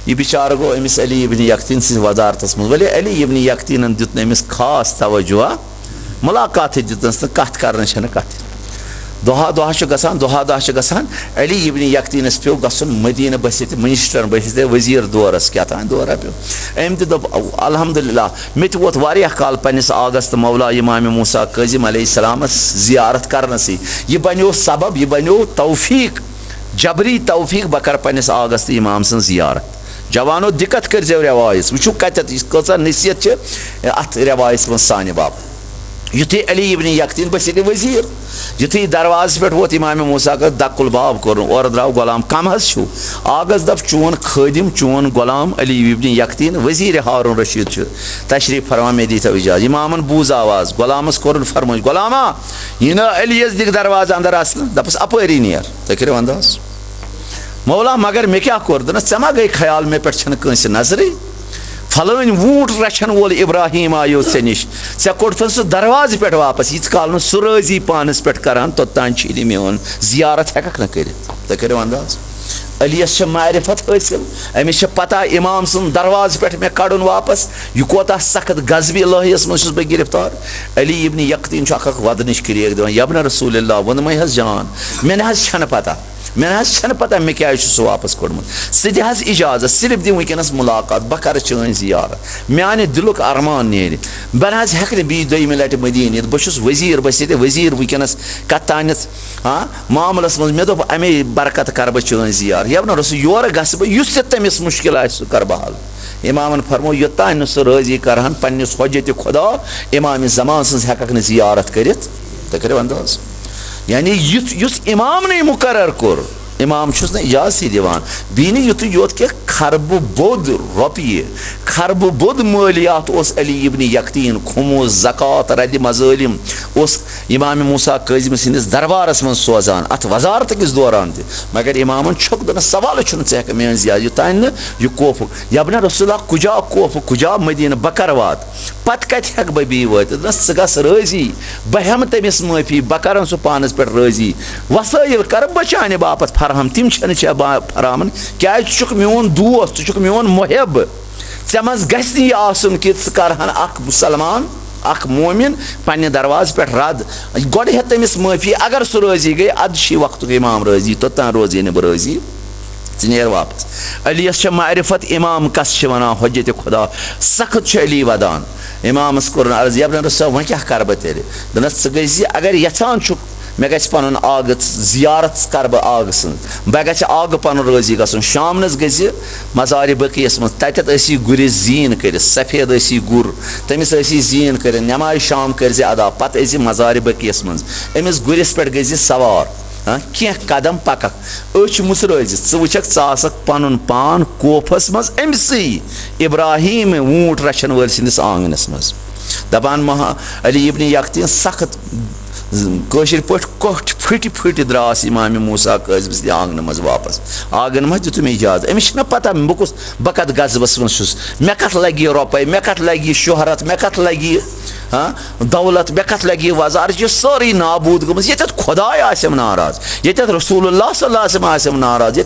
यह बिचार गो अमिस अली इब्न यक्तीन सिंदिस वजारतस मज वले अली इब्न यक्तीन दित अमिस खास तवज्जो मुलाकात दितनस कथ कर कथ दोहा गसान अली इब्न यक्तीनस पे गसन मदीना बसित मिनिस्टर बसित वजीर दौरस क्या दौरा पे अम दोप अल्हम्दुलिल्लाह मे वोत वारियाह काल पन्निस आगस तो मौला इमाम मूसा काजिम अलैहिस्सलामस जियारत करनसी यह बनो सबब यह बनो तौफीक जबरी तौफीक बह कर पन्निस आगस तो इमाम सन जियारत जवानो दिक्कत कर रवायस वो कत कचा नसीहत अत रवायस मज सानि बाप युथे अली इब्न यक्तीन बसित वजीर युथे दरवाज पे वोत इमाम मूसा का दकुल बाब कोर और द्राव गुलाम कम हु आगस दप चोन खदिम चोन गुलाम अली इब्न यक्तीन वजीर हारून रशीद तशरीफ फरमा मे दी इजाज़त इमामन बूज आवाज गुलामस कोर फरमाइश गुलामा यह ना अलीस दिख दरवाज अंदर दपस अपरी नेर तुम करो अंदाज मौला मगर मे क्या कोर दस मा गई ख्याल मे पे नजर फलान वूट रचन वोल इब्राहिम आयो ऐ निश ऐ कोड़न सह दरवाज पे वापस यीत काल सह रोजी पानस पे करान तोतान मोन जियारत हेकक न कर तुम करो अंदाज अलियस मारिफत हासिल अमिस पता इमाम सुन दरवाज पे मे कड़न वापस यह कोता सख्त गजबी लाहियस मज बह गिरफ्तार अली इब्न यक्तीन वदनिश क्रियक दिवान यबन रसूलुल्लाह वोन मे जान मे न पता मे क्या सह वापस कोड़मुत सह दि इजाजत सिर्फ दि वनस मुलाकात बह कर चन जियारत माने दिलुक अरमान नेर बह हेक बी दोयम लट मदीन यत बस वजीर बस वजीर वनस कत तान मामलस मज मे दोप अमे बरकत कर बह चन जियार यबन रसूल योर गस बह युस तमिस मुश्किल सह कर बह हल इमामन फरमो योतान सह राजी करहन पन्निस हजत खुदा इमाम जमान सज हेकक न जियारत कर तुम करो अंदाज यानी युस इमाम ने मुकर्रर कोर इमाम छुस इजाजत दिवान बीन युत योत के खरब बोद रोपिये खरब बोद मालियात उस अली इब्न यक्तीन खुमूस ज़कात रद मज़ालिम उस इमाम मूसा काजिम सिंदिस दरबारस मज सोजान अत वजारत किस दौरान मगर इमामन छुक दन सवाल हेक मेन जियाद युतान यह कोफ यबन रसूलुल्लाह कुजा कोफ कुजा मदीन बकर वात पत कत हेक बह बी वात स गस राजी बह हम तमिस माफी बह कर सह पानस पे राजी वसाइल कर बह चाने बापत फरहम तिम फरामन क्या मोन दोस्त मोन मुहब ऐ मज गसन कि करहन अख मुसलमान अख मोमिन पन्ने दरवाज पे रद गोड हे तमिस माफी अगर सह राजी गई अद वक्त इमाम राजी तोतान रोजे बह राजी नेर वापस अलियस मारिफत इमाम कस वन हजत खुदा सख्त अली वदान इमामस कोर अर्ज यबन रसूल वह क्या कर बह तेरे दनस ग अगर यचान मे गछ पन आग जियारत कर बह आग सन बह गछ आग पन राजी गसन शामनस गि मजार बकीस मज तत गुर जीन कर सफेद गुर तमिस जीन कर नमाज शाम कर अदा पत मजार बकीस मज अमिस गुरिस पे गि सवार क्या कदम पकक अच मुसरज वुचक ासक पन पान कोफस मज अमसी इब्राहिम वूट रचन वल सिंदिस आंगनस मज दपान अली इब्न यक्तीन सख्त कशर पे कोठ फट फट द्रास इमाम मूसा काज़िम आंगन मज वापस आंगन मज दित इजाजत अमिस पता बह कत गजबस मज मे कत लगी रुपये मे कत लगी शोहरत मे कत लगी दौलत मे कत लगी वजार यह सारी नाबूद गम ये खुदाय आसम नाराज ये रसूलुल्लाह सल्लल्लाहु अलैहि वसल्लम आसम नाराज ये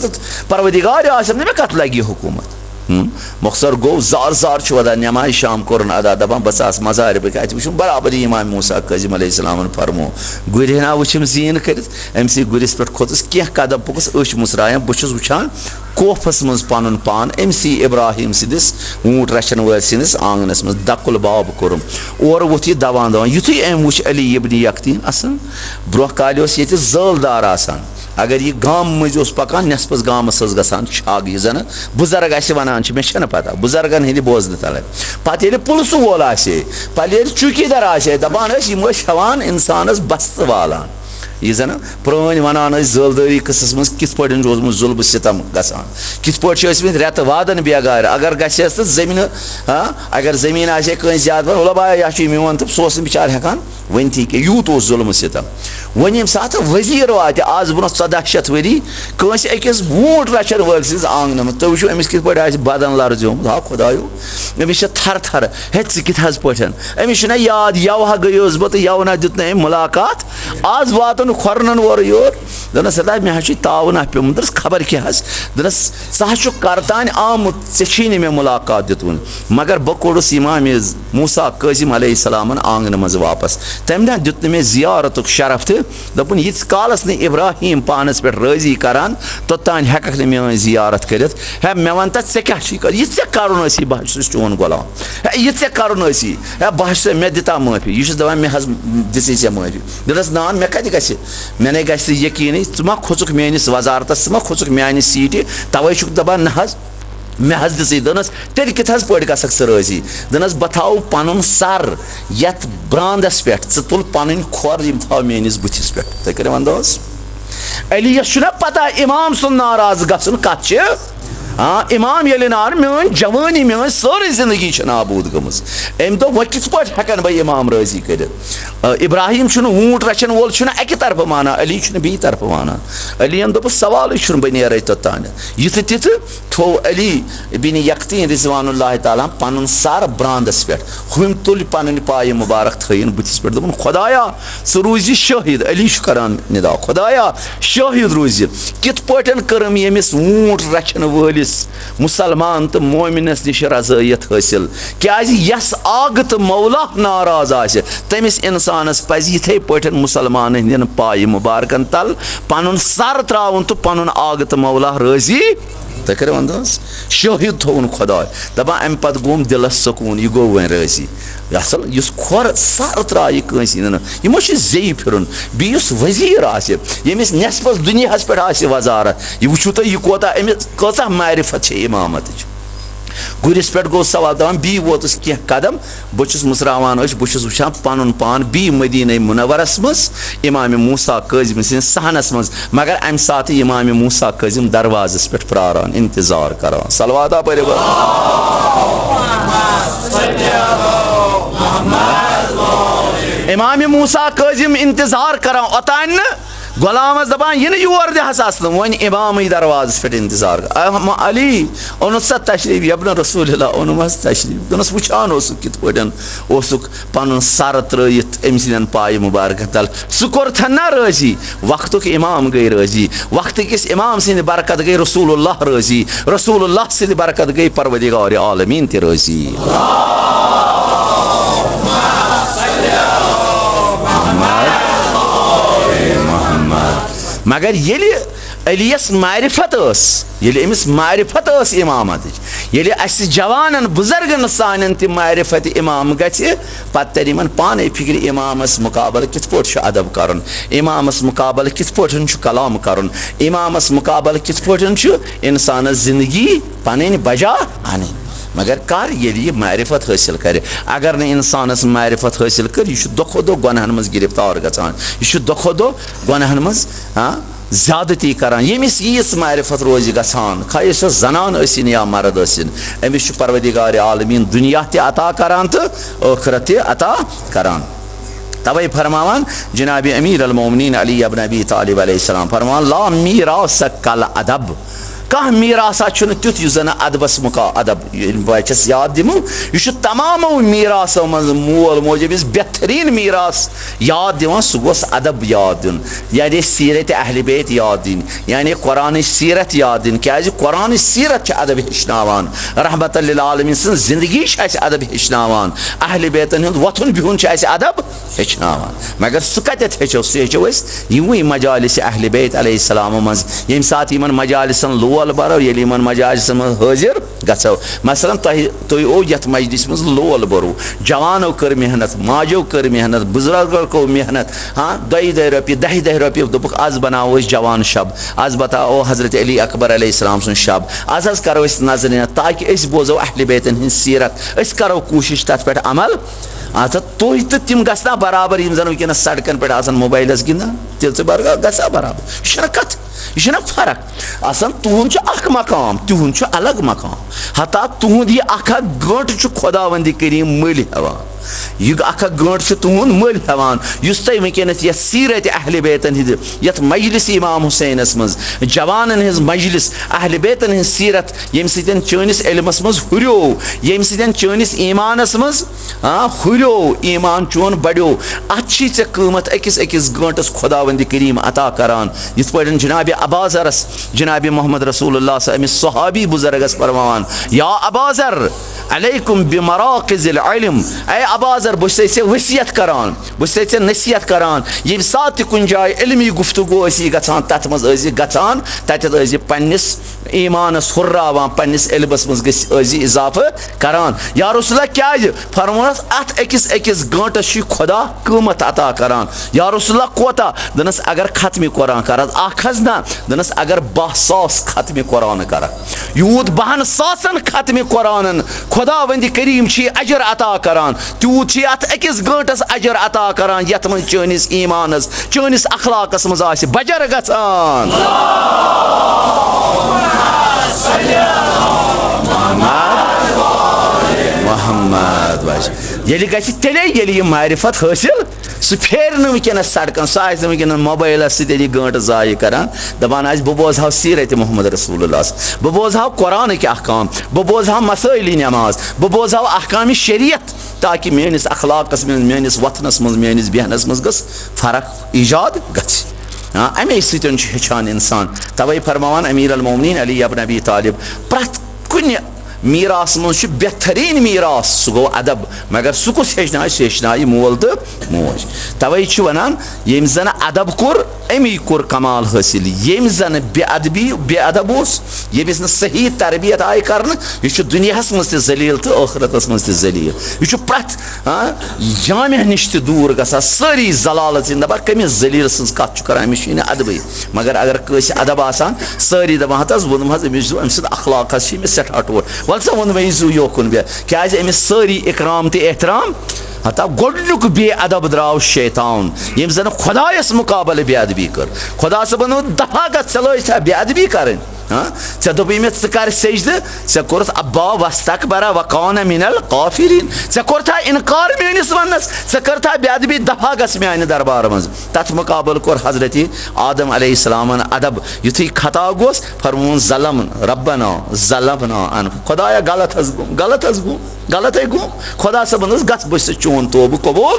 परवदिगार आसम मे कत लगी हुकूमत मखसर गो जार जार वदा नमाज शाम कोरन अदा दपान बस मजार बह वो बराबरी इमाम मूसा काज़िम अलैहिस्सलाम फरमो गुर ना वुम जीन कर गुरिस पे खोतस कह कदम पुकस अश मुसरायान बहुत वुचान कोफस मज पन पान अमसी इब्राहिम सिंदिस ऊंट रचन वल सिंदिस आंगनस मज दकुल बाब कोरम और वोथ यह दवान दवान युथु अम वुच अली इब्न यकतीन असन ब्रोह काल ये जलदार आसान अगर यह गाम मज पकान नस्पस गामस गसान छाग यह जन बुजुर्ग वन मे पता बुजुर्गन हंद बोजन तल पे पुलस वोल पे चौकीदार दपान हेवान इंसानस बस्त वालान यह जन पुरान वनान जलदारी कस मज कित रोजमुत जुल्म सितम गसान कित रेत वादन बेगार अगर गस जमीन अगर जमीन आस ज्यादा बा यह मोन तो सह बिचार हेकान वन थी कि यूत जुल्म सितम वन ये सात वजीर वात आज ब्रो 1400 वरी अकिस वूट रचन वल आंगन मज तुम वो अमिस कित बदन लर्जोमुत हा खुदायो अमिस थर थर हे कित पे अमिस याद यवहा गयोस बह तो यवना दित ना मुलाकात आज वातन खोरन और योर दस मे तावन पेमुत खबर क्या दस सह करतान आमुत ऐ मे मुलाकात दितवन मगर बह कोड़स इमाम मूसा काज़िम अलैहिस्सलाम आंगन मज वापस तम दित मे जियारत शरफ तो दपुन यीस कालस न इब्राहिम पानस पे राजी करान तोतान हेक मे जियारत कर मे वन ऐ क्या यह कर बह चोन गुलाम यह कर बह मे दिता माफी यह दपान मे दिस ऐ माफी दस नान मे कत मे न यकीन मा खोचुक मेनिस वजारतस मा खोचुक मान सीट तवे दपान न मे दिस दनस तेल कित पे गसक राजी दनस बह थाव पन सर यथ ब्रांदस पे तुल पन खोर थव मेनिस बुथिस पे तुम कर अंदाज अलियस पता इमाम सुन नाराज गसन कत हाँ इमाम ये नार मेन जवानी मेन सारी जिंदगी नाबूद गमज अम दो वह कित हेकन बह इमाम राजी कर इब्राहिम ऊंट रचन वोल अकि तरफ माना अली बी तरफ माना अलियन दोप सवाल बह नेर तोतान युथ तिथ थो अली बिन यकतीन रिजवानुल्लाह ताला पन सर ब्रांदस पे हम तुल पन पाय मुबारक थन बुथिस पे दोपन खुदाया सह रूज शाहिद अली करान निदा खुदाया शाहिद रूज कित पे करम यमिस ऊंट रचन वलिस मुसलमान तो मोमिनस निश रज़ायत हासिल क्या यस आग तो मौला नाराज आसे तमिस इंसानस पज इथे पे मुसलमान हंदन पाय मुबारकन तल पन सर त्रावन तो पन आग तो मौला राजी तुम कर अंदाज शाहिद थोन खुदा दपा अम पे गोम दिलस सकून यह गो वन राजी असल इस खोर सर त्राय कंस यमो जे फिर बीस वजीर आमिस नस्पस दुनिया पे वजारत यह वो तुम यह कोता अमिस कचा मारिफत इमामत गुरिस पे गो सवाल दपान बी वोतस कह कदम बहुत मुसरावान बहुत वुचान पन पान बी मदीना मुनव्वरस मज इमाम मूसा काज़िम सिंस सहनस मज मगर अम साथ इमाम मूसा काज़िम दरवाजस पे प्रारान इंतजार करान सलवाता पर इमाम मूसा काज़िम इंतजार करान ओतान गुलामस दपान यह योर दहस वन इमाम दरवाज पे इंतजार अली ओन सा तशरीफ यबन रसूलुल्लाह ओनमस तशरीफ दोनस वुचान कित पन सर त्रयित अम सिंदन पाय मुबारक तल सह कोर ना राजी वक्त इमाम गई राजी वक्त किस इमाम सिंद बरकत गई रसूलुल्लाह राजी रसूलुल्लाह सिंद बरकत गई परवदिगार आलमीन ते राजी मगर ये अलियस मारिफत अमिस मारिफत इमामत ये जवान बुजुर्गन सान त मारिफत इमाम गि पे तर पाने फिक्र इमामस मुकाबल कित पे अदब कर इमामस मुकाबल कित पे कलाम कर इमामस मुकाबल कित पे इंसान जिंदगी पन बजा आन मगर कर ये मारिफत हासिल कर अगर न इंसानस मारिफत हासिल कर यह दो दो गुनाहन मज गिरफ्तार गचान यह दो दो गुनाहन मज ज्यादती करान यमिस यीस मारिफत रोज गसान खाए सो जनान असिन या मर्द असिन अमिस परवदिगार आलमीन दुनिया ते अता करान तो आखिरत ते अता करान तवे फरमावान जनाब अमीर अल मोमिनीन अली इब्न अबी तालिब अलैहिस्सलाम फरमान ला मीरास कल अदब कह मीरासा तुथ जन अदबस मुका अदब बचस याद दिमो यह तमामो मीरासो मज मोल मोज यमिस बेहतरीन मीरास याद दिवान सह गोस अदब याद दिन यानी सीरत अहल बैत याद दिन यानी कुरान सीरत याद दिन क्या कुरान सीरत अदब हेचनावान रहमत लिल आलमीन सन जिंदगी अदब हेचनावान अहल बैतन हुंद वथुन बिहुन अदब हेचनावान मगर सह कत हेचो सह हेचो यमुई मजालिस अहल बैत अलैहिस्सलाम मज यम साथ यमन मजालिसन लोल बरो ये मजालिस मज हाजिर गो मसलन तुम ओ यथ मजलिस मज लोल बरो जवानों कर मेहनत माजो कर मेहनत बुजुर्गों को मेहनत हाँ 2 रुपये 10 रुपये दोपुक आज बनाओ जवान शब आज बताओ हजरत अली अकबर अलैहिस्सलाम सुन शब आज करो नजर ताकि अस बोजो अहल बैतन हिंद सीरत अस करो कोशिश तथ पे अमल तुह तो तम गना बराबर जन वनस सड़कन पे मोबाइलस गिंदान तेल गा बराबर यह कत यह फर्क आसान तुहद मकाम तुहद अलग मकाम हता तुहद यह गंट खुदावंदी करीम मल हेवान यह गंट से तुहद मल हेवान तुम वनस ये सीरत अहल बैतन हिंद यथ मजलिस इमाम हुसैनस मज जवान हज मजलिस अहल बैतन हिंद सीरत यम चनिस इल्मस मज हुर्यो यम चनिस ईमानस मज हुर्यो ईमान चोन बढ़ो अच्छी ऐ कीमत अकिस अकिस गंटस खुदावंदी करीम अता करान यथ पे जनाब अबाजरस जनाब मोहम्मद रसूलुल्लाह अमिस सहाबी बुजुर्गस फरमान या अबाजर अलैकुम बिमराकिज़िल इल्म ऐ अबाजर बस वसीयत करान बस नसीहत करान ये सात कुन जाय इल्मी गुफ्तगू गसान तथ मज गसान तत पन्निस ईमानस हुर्रावान पन्निस इल्मस मज गसी इजाफ करान या रसूलुल्लाह क्या फरमानस अत अकिस अकिस गंटस खुदा कीमत अता करान या रसूलुल्लाह कोता दनस अगर खत्म कुरान कर अखज ना दनस अगर 10,000 खत्म कुरान कर यूत 10,000 खत्म कुरान खुदावंदी करीम अजर अता करान तूत अत अकिस गंटस अजर अता करान यथ मन चनिस ईमानस चनिस अखलाकस मज आसि बजर गसान मोहम्मद ये तेले मारिफत हासिल सह फेर वनस सड़कन सह वनस मोबाइल सही गंट जाय करान दपान बह बोजहा सीरत मोहम्मद रसूलुल्लाह बह बोजहा कुरान के अहकाम बह बोजहा मसाइल नमाज बह बोजहा अहकाम शरीयत ताकि मेनिस अखलाकस मेनिस वथनस मज मेनिस बेहनस मज गस फर्क ईजाद गछ अमे सतन हेचान इंसान तवे फरमान अमीर अल मोमिनीन अली इब्न अबी तालिब प्रत कुन मीरास मज बेहतरीन मीरास सह गो अदब मगर सह कुछ हेचनाय मोल तो मोज तवे वनान यम जन अदब कोर अमी कोर कमाल हासिल यम जन बेअदब यमिस न सही तरबियत आय कर यह दुनियास मज जलील तो आखिरतस मज जलील यह प्रत जामिया निश दूर गसा सारी जलालत दपा कमिस जलील सज कत कर अमिस अदब मगर अगर कस अदब आसान सारी दपान हत वोन अमिस अखलाक सठा टोट वल सा वो यू योकुन बे क्या अमिस सारी इकराम तो एहतराम हता गोडनुक बेअदब द्राव शैतान यम जन खुदायस मुकाबले बेअदबी कर खुदा सबन दफा गलो बेअदबी कर ऐ दोप कर सजद ऐ कोरथ अब्बा वस्तकबरा वकान मिनल काफिरीन ऐ कोरथा इनकार मेनिस वनस ऐ करथा बेअदबी दफा गस मान दरबार मज तथ मुकाबल कोर हजरत आदम अलैहिस्सलामन अदब युथी खता गोस फरमून ज़लम रब्बना ज़लमना अन खुदाया गलत गो खुदा सबन गस बस चोन तोब कबूल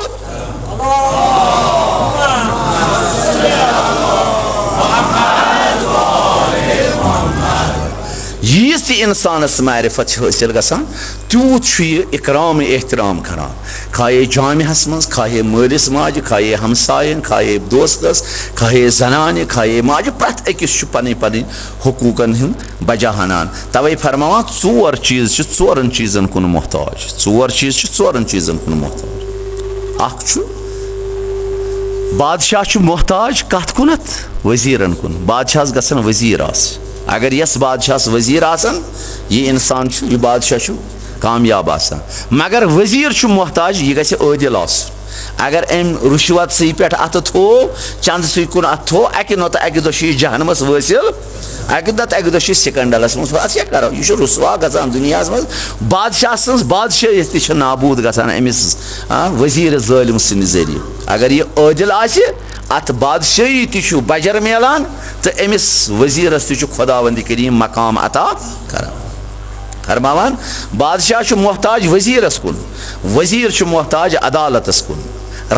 यीस इंसानस मारिफत हासिल गसान तूत इकराम एहतराम करान खाए जामियास मज खाए मालिस माज खाए हमसायन खाए दोस्तस खाए जनान खाए माज प्रत अकिस पन पन हुकूकन हिंद बजा हनान तवे फरमावान 4 चीज 4 चीजन कुन मोहताज 4 चीज 4 चीजन कुन मोहताज अख बादशाह मोहताज कत कुनत वजीरन कुन बादशाह गसन वजीर आस अगर यस बादशाह वजीर आसन ये इंसान यह बादशाह कामयाब आसान मगर वजीर मोहताज यह गि आदिल आस अगर अम रुश्वत सी पे अत थो चंद सी कुन अत थो अकि नत अकि दो जहनमस वसिल अकि नत अकि दो सिकंडलस मज क्या करो यह रुसवा गसान दुनिया मज बादशाह सज बादशाह ति नाबूद गसान अमिस वजीर ज़ालिम सद जरिए अगर यह आदिल अत बादशाही ति बजर मिलान तो अमिस वजीरस ति खुदावंद करीम मकाम अता कर फरमावान बादशाह मोहताज वजीरस कुन वजीर मोहताज अदालतस कुन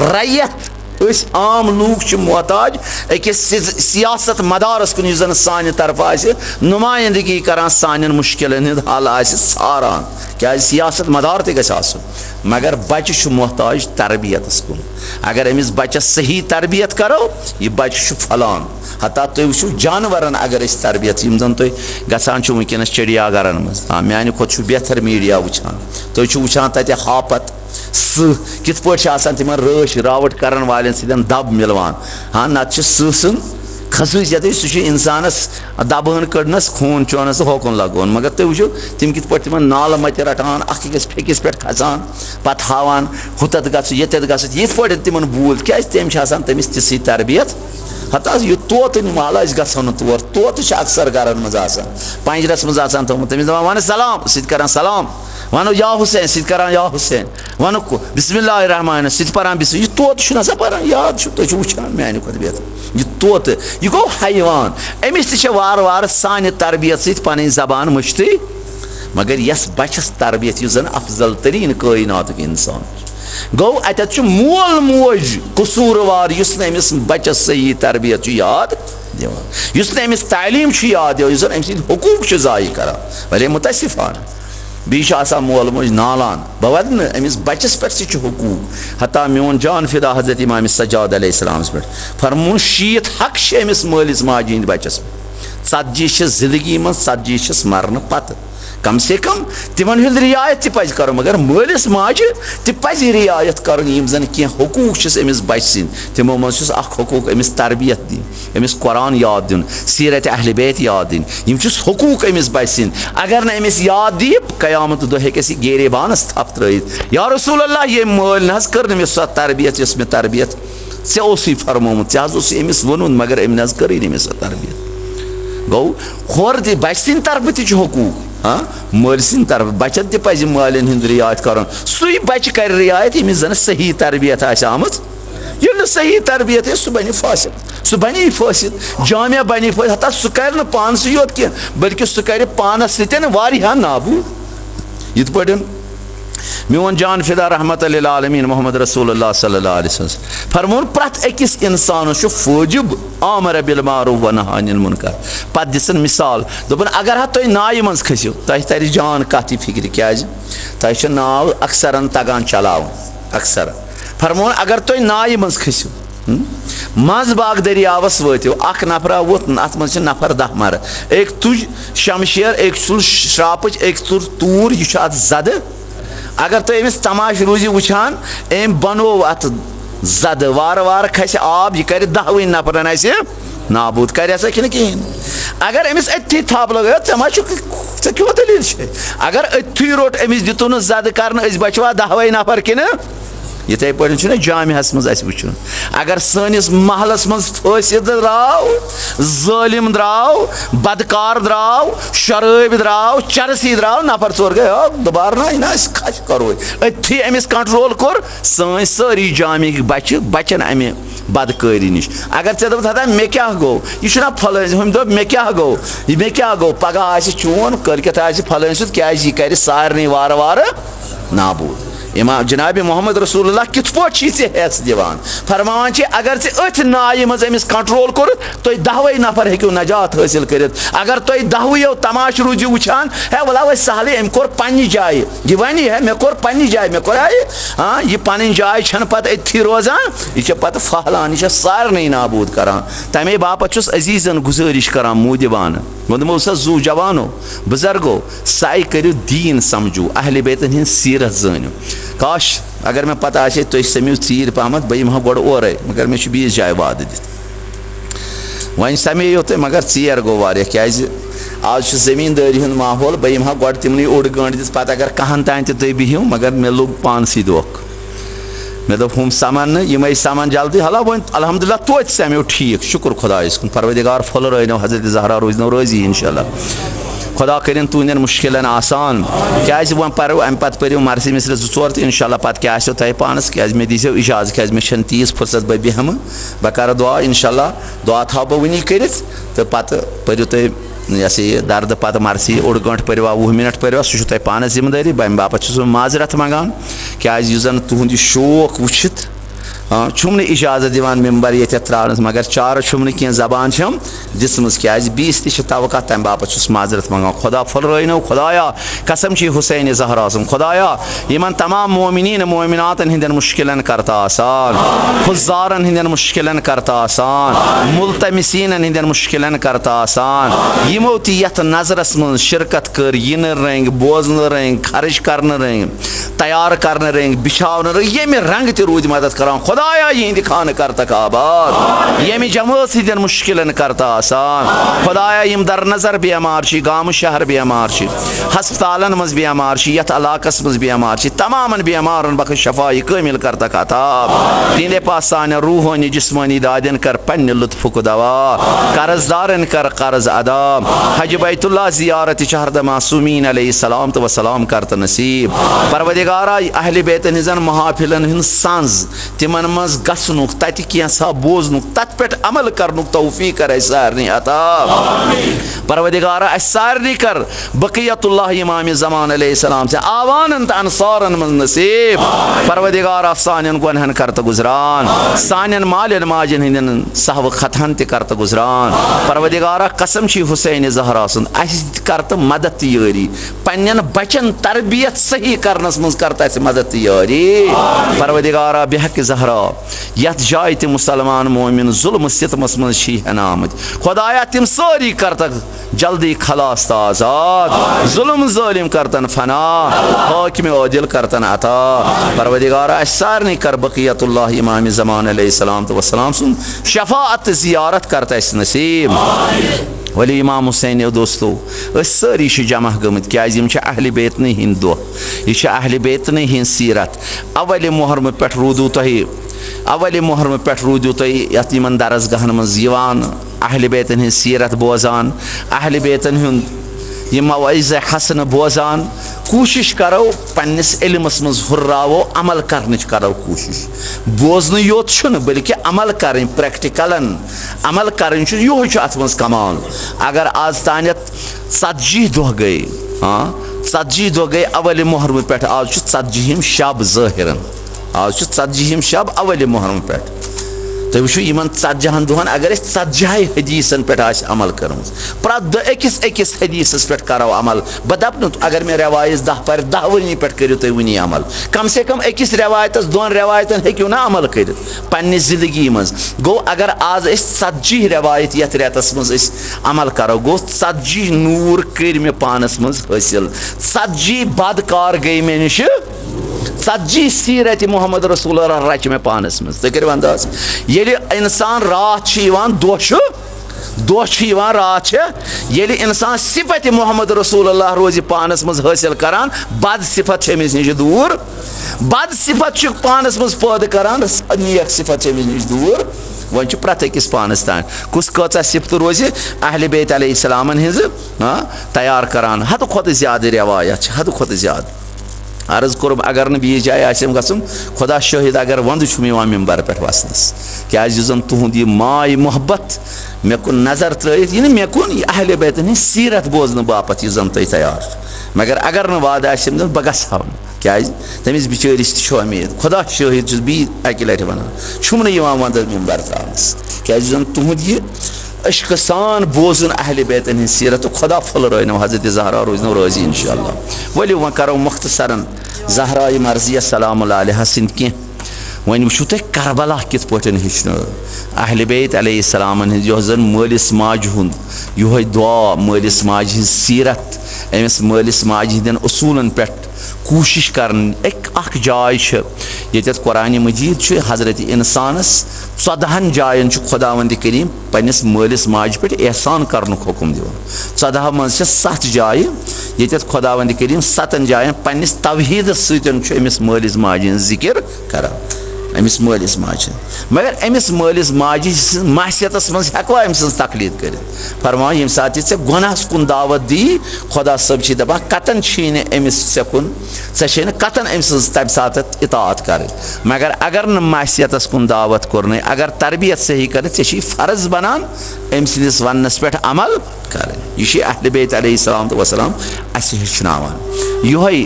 रैयत आम लूक मोहताज अकिस सियासत मदारस कुन जन सान तरफ नुमाइंदगी करान सान मुश्किलन हंद हल सारान क्या सियासत मदार तक मगर बच्चे मोहताज तरबियतस कुन अगर अमिस बच्चस सही तरबियत करो यह बच्चे फलान हता तुम वो जानवरन अगर तरबियत जन तुम गसान वनस चिड़िया घरन मज माने खुद बेहतर मीडिया वुचान तुम वुचान तत हापत कित पे तिम रश रावट करन वाले सदन दब मिलवान हाँ नत सन खसूसियत सह इंसानस दबहन कड़नस खून चोनस होकुन लगन मगर तुम वो तिम कित पे तिम नाल मत रटान अकिस फेकिस पे खसान पत हावान हुतत गस ये गस पे तिम बूल क्या तम तमिस तिस तरबियत हता यह तोत माल गसन तौर तोत अक्सर घर मज पंजरस मज थोमुत तमिस वन सलाम सलाम सलाम वनो या हुसैन सरान या हुसैन वन बिस्मिल्लाह रहमान पान बिस्म यह तोत ना पान याद तुम वुचान माने खुद बेहतर यह तोत यह गो हैवान अमिस वार वार सान तरबियत सत पन जबान मुश्ती मगर यस बचस तरबियत यह जन अफजल तरीन कायनात इंसान गो अत मोल मोज कसूरवार अमिस बचस सही तरबियत याद दिवान अमिस तालीम याद दिवान अम सद हुकूक ज़ाय कर वारे मुतसिफान बी मोल मोज नालान बह वन अमिस बचस पे हुकूक हता मोन जान फिदा हजरत इमाम सज्जाद अलैहिस्सलाम पे फरमोन 60 हक अमिस मालिस माजी हंद बचस 40 जिंदगी मं 40 मरन पत कम से कम तिमन हंद रियायत तज कर मगर मालिस माज तज रियायत कर जन कह हुकूक अमिस बच सिंद तिमो मज हुकूक अमिस तरबियत दिन अमिस कुरान याद दिन सीरत अहल बैत याद दिन हुकूक अमिस बच सिंद अगर न अमिस याद दी कयामत दो हे गेरे बानस थप त्रित या रसूल अल्लाह ये माल न कर मे सो तरबियत मे तरबियत ऐ फरमोमुत अमिस वोन मगर अम न कर मे सो तरबियत गो खोर बच सिंद तरफ ति हुकूक हाँ माल सिंद तरफ बचन तज मालन हंद रियायत कर सु बच कर रियायत यमिस जन सही तरबियत आमत ये सही तरबियत सह बन फासिद सह बनी फासिद जामिया बनी फासिद हता सह कर पान योत कह बल्कि सह कर पानस सत्यान नाबूद यिथ पे मोन जान फिदा रहमत लिल आलमीन मोहम्मद रसूलुल्लाह सल्लल्लाहु अलैहि वसल्लम फरमोन प्रत अकिस इंसान फौजिब आमर बिल मारूफ व नहा अनिल मुनकर पत दिसन मिसाल दोपन अगर हा तुम नाय मज खसियो तुम तर जान कत फिक्र क्या तुम नाव अक्सरन तगान चलाव अक्सर फरमोन अगर तुम नाय मज खसियो मज बाग दरियावस वो अख नफरा वोत अत मज नफर 10 मर एक तुज शमशेर एक तुल श्रापच एक तुल तूर यह जद अगर तुम अमिस तमाश रूजी वुचान अम बनो अत जद वार वार खस आब यह कर 10 नफरन नाबूद कर कहें अगर अमिस अथी थप लगे ऐ क्यों दलील अगर अथी रोट अमिस दितु न जद कर बचवा 10 नफर कि इथे पे जामियास मज वो अगर सनिस महलस मज फासिद द्राव जालिम द्राव बदकार द्राव शराब द्राव चरसी द्राव नफर 4 गए दोबार ना खच करो अथी अमिस कंट्रोल कोर सन सारी जामिक बचन अमे बदकारी नश अगर ऐ दप मे क्या गो यह फलन हम दप मे क्या गो पगह चोन कलकत फलन सुत क्या कर सारे वार वार नाबूद इमाम जनाब मोहम्मद रसूलुल्लाह कित पे हैस दिवान फरमान अगर अथ नाय मज अमिस कंट्रोल कोर तुम 10 नफर हेक्यो नजात हासिल कर अगर तुम 10 तमाश रूजी वुचान है वला वो सहल अम कोर पन्नी जाय यह वन है मे कोर पन्नी जाय मे कोर हाँ यह पन जाय छन पत अथी रोजान यह पत फहलान यह सारे नाबूद करान तमे बापत अजीजन गुजारिश करान मुदिबान वो सा जू जवानो बुजुर्गो साई करो दीन समझू अहल बैतन हंद सीरत जानो काश अगर मैं पता आए तुम समो चीर पहमत बह यह गोड़ ओर मगर मे बीस जाए वाद दित वन समेयो तुम मगर चीर गो वारिया क्या आज जमींदारी हंद माहौल बह यह गोड़ तिमन ओड़ गंट दित पत अगर कहन तान तुम बिहिव मगर मे लोग पानसी दोख मे दोप हम सामान यम सामान जल्दी हाला वो अल्हम्दुलिल्लाह तो समेो ठीक शुक्र खुदायस कुन परवरदिगार फल रनो हजरत ज़हरा रोजनो रोजी इंशाल्लाह खुदा करें तुंदन मुश्किल आसान क्या वो पो अम पे पो मरसी मिसर जोर तो इंशाल्लाह पे क्या तह पानस क्या मे दीजो इजाज़ क्या मे तीस फुर्सत बह बेहम बह कर दुआ इंशाल्लाह दुआ थो बह वनी कर तो पे पो तुम यह दर्द पे मरसी ओड गंट परवा 20 मिनट परवा सह तह पान जिम्मेदारी बम बापत माजरत मंगान क्या जन तुंद शौक वुचित छुम इजाजत दिवान मेम्बर ये त्रानस मगर चार छुम कह जबान दिसम क्या बीस तवक़ा तम बापत माजरत मंगा खुदा फल रनो खुदाया कसम हुसैन ज़हरा खुदाया इन तमाम मोमिनीन मोमिनातन हिंदन मुश्किलन करता आसान हुज़ारन हिंदन मुश्किलन करता आसान मुल्तमिसीन हिंदन मुश्किलन करता आसान यमो तथ नजरस मन शिरकत कर इन रंग बोजन रंग खर्च कर रंग तैयार कर रंग बिछाव रंग ये रंग तूद मदद कर खुदाया यह खान करता आबाद ये जमात हिंदन मुश्किलन करता आसान खुदाया यम दर नजर बेमार गाम शहर बेमार हस्पतालन मज बेमार यथ इलाकस मज बेमार तमाम बेमारन बख शफाई कामिल करता अताब तिंदे पास सान रूहानी जिस्मानी दादन कर पन्ने लुत्फुक दवा कर्जदारन कर कर्ज अदा हज बैतुल्लाह जियारत शहर मासूमीन अलैहिस्सलाम तो वसलाम करता नसीब परवरदिगारा अहले बैतन हिजन महाफिलन हिंद सांज तिमन मज गसनुक तत कैसा बोजनुक तत पे अमल करनुक तौफीक कर सारनी अता परवरदिगारा सारनी कर बकियतुल्लाह इमाम ज़मान अलैहिस्सलाम से आवानन त अंसारन मज नसीब परवरदिगारा सानन गुनहन करत गुजरान सानन मालन माजन हिंदन सहव खतहन त करत गुजरान परवरदिगारा कसम छी हुसैन ज़हरा सुन अस करत मदद यारी पन्नन बचन तरबियत सही करनस मज करत अस मदद यारी परवरदिगारा बेहक ज़हरा यथ जाय ते मुसलमान मोमिन जुल्म सितमस मज छी हनामत खुदाया तिम सारी करतक जल्दी खलास आजाद जुल्म जालिम करतन फना हाकिम आदिल करतन अता परवरदिगारा सारनी कर बकियतुल्लाह इमाम ज़मान अलैहिस्सलाम तो वसलाम सुन शफाअत जियारत करता इस नसीब वली इमाम हुसैन दोस्तों सारी जमा गमत क्या अहल बैत हिंद दह यह अहल बैत हिंद सीरत अवल मुहर्रम पे रूदू तुह अवल मुहर्रम पे रूदू तुह यथ इन दरसगाहन मज अहल बैतन हिंद सीरत बोजान अहल बैतन हुंद यह मवाइज़ हसन बोजान कोशिश करो पन्निस इल्मस मज हुर्रावो अमल करनिच करो कोशिश बोजन योत बल्कि अमल करें प्रैक्टिकलन अमल करें यो अत मज कमाल अगर आज तानत 40 दह गए 40 दह गए अवल मुहर्रम पे आज 40 शब ज़ाहिरन आज 40 शब अवल मुहर्रम पे तुम वो इन 40 दुहन अगर 40 हदीसन पे अमल कर प्रत अकिस अकिस हदीस पे करो अमल बह दप अगर मे रवायत 10 पर 10 वनी पे करो तुम वनी अमल कम से कम अकिस रवायतस 2 रवायतन हेक्यो ना अमल कर पन्ने जिंदगी मज गो अगर आज 40 रवायत यथ रेतस मज अमल करो गो 40 नूर कर मे पानस मज हासिल 40 बदकार गई मे निश 40 सीरत मोहम्मद रसूल रच मे पानस मज तुम करो अंदाज ये इंसान रात दोह रात ये इंसान सिफत मोहम्मद रसूलुल्लाह रोज पानस मज हासिल करान बद सिफत अमिस नश दूर बद सिफत पानस मज पैद करान नेक सिफत अमिस नश दूर वो प्रत अकिस पानस तान कुस कचा सिफत रोज अहल बैत अलैहिस्सलामन हिंज तैयार करान हद खुद ज्यादा रवायत हद खुद ज्यादा अर्ज कोर अगर न बीस जाए आसम गसुन खुदा शहीद अगर वंद मेम्बर पे वसनस क्या जन तुंद यह माय मोहब्बत मे कुन नजर त्रत यह मे कुन अहल बैतन सीरत बोजन बापत यह जन तैयार मगर अगर न वाद आसम बह गहा क्या तमिस बिचारिस उम्मीद खुदा शहीद बी अकि लट वन वंद मेम्बर त्रानस क्या जन तुंद यह अश्क सान बोजन अहल बैतन सीरत तो खुदा फल रनो हजरत ज़हरा रोजनो रोजी इंशाअल्लाह वली वो करो मुख्तसरन ज़हरा मर्जिया सलाम अलैहा सिंध कह वन वो तुम करबला कित पे हेचन अहल बैत अलैहिस्सलाम यो जन मालिस माज हुंद यो दुआ मालिस माज हिंद सीरत अमिस मालिस माज हिंदन उसूलन पे कोशिश कर अख जाय ये कुरान मजीद हजरत इंसानस 14 जायन खुदावंद करीम पन्निस मालिस माज पे एहसान कर हुक्म दिवन 14 मज 7 जाय ये खुदावंद करीम 7 जायन पन्निस तवहीद समिस मालिस माज जिक्र कर अमिस मालिस माजे मगर अमिस मालिस माजे मासियतस मज हेकवा अम सज तकलीद कर फरमा यम सात ये गुनाहस कुन दावत दी खुदा सब दपा कतन छीन अमिस से कुन ऐ कतन अम सज तम सात इतात कर मगर अगर न मासियतस कुन दावत कोर अगर तरबियत सही कर फर्ज बनान अम सदिस वनस पे अमल कर यह अहले बैत अलैहिस्सलाम वसलाम अस हेचनावान योहै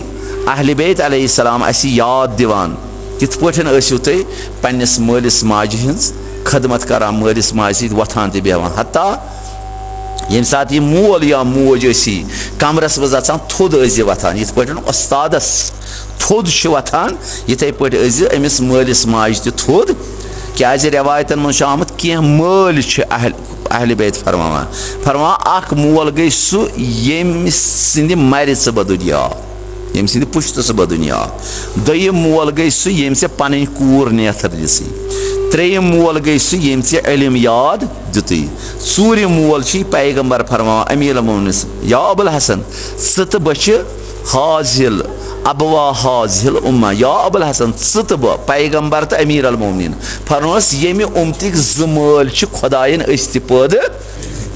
अहले बैत अलैहिस्सलाम अस याद दिवान कित पठन ऐसु तुम पन्निस मालिस माजे हिंस खदमत करान मालिस माजे सत वथान तो बेहवान हत्ता यम सात यह मोल या मोज ऐसी कमरस मज अचान थोद वथान यिथ पठन उस्तादस थोद वथान यिथे पठ अमिस मालिस माजे तह थोद क्या रिवायतन मज आमुत कह माल अहले बैत फरमान फरमा अख मोल गई सह यमिस सिंद मर स बदुनिया यम सिंद पुश्त स बदुनिया दोयम मोल गई सह यम से पन कूर नेथर दिसी त्रेयम मोल गई सह यम से इल्म याद दुत सूर्य मोल पैगंबर फरमा अमीर मोमिन या अबुल हसन सत बच हाजिल अबवा हाजिल उम्मा या अबुल हसन सत ब पैगंबर तो अमीर अल मोमिन फरमस यमि उम्मतिक ज माल खुदायन अस त पैद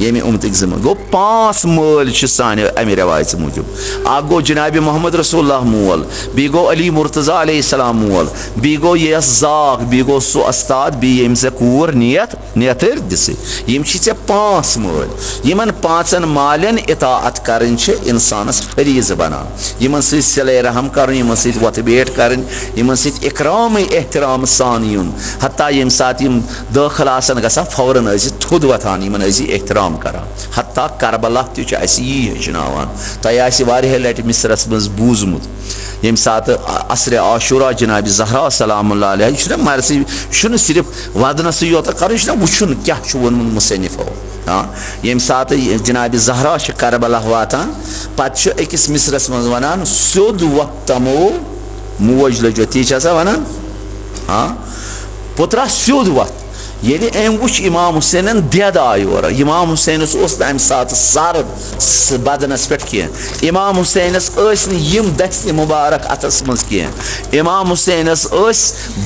यमि उम्मतिक ज माल गो 5 माल सान अमि रवायत मूजूब अ गो जनाब मोहम्मद रसूलुल्लाह मोल बी गो अली मुर्तज़ा अलैहिस्सलाम मोल बी गो यस जाग be go so Astad B यम से कूर नेतर दिस यम 5 माल यमन 5 मालन इताअत करन इंसानस फरीज बनान यमन सि सिले रहम करन यमन सि वत बैठ करन यमन सि इकराम एहतराम सान युन हत्ता यम सात यम दाखिल आसन गसा फौरन थोद वथान यमन एहतराम करा हत्ता करबला तह हेचनावान तह लट मिसरस मज बूजमुत यम सात असर आशूरा जनाब ज़हरा सलामुल्लाह अलैहा मरसी सिर्फ वदनस योत कर वुन क्या वोनमुत मुसन्निफो हाँ यम सात जनाब ज़हरा करबला वातान पे अकिस मिसरस मज वनान सोद वक्तमो मोज लजो ती वनान हाँ पुत्रा सोद वक्त ये वुच इमाम हुसैन देद आय और इमाम हुसैनस तम सात सर बदनस पे कह इमाम हुसैनस दस्त मुबारक अतस मज कह इमाम हुसैनस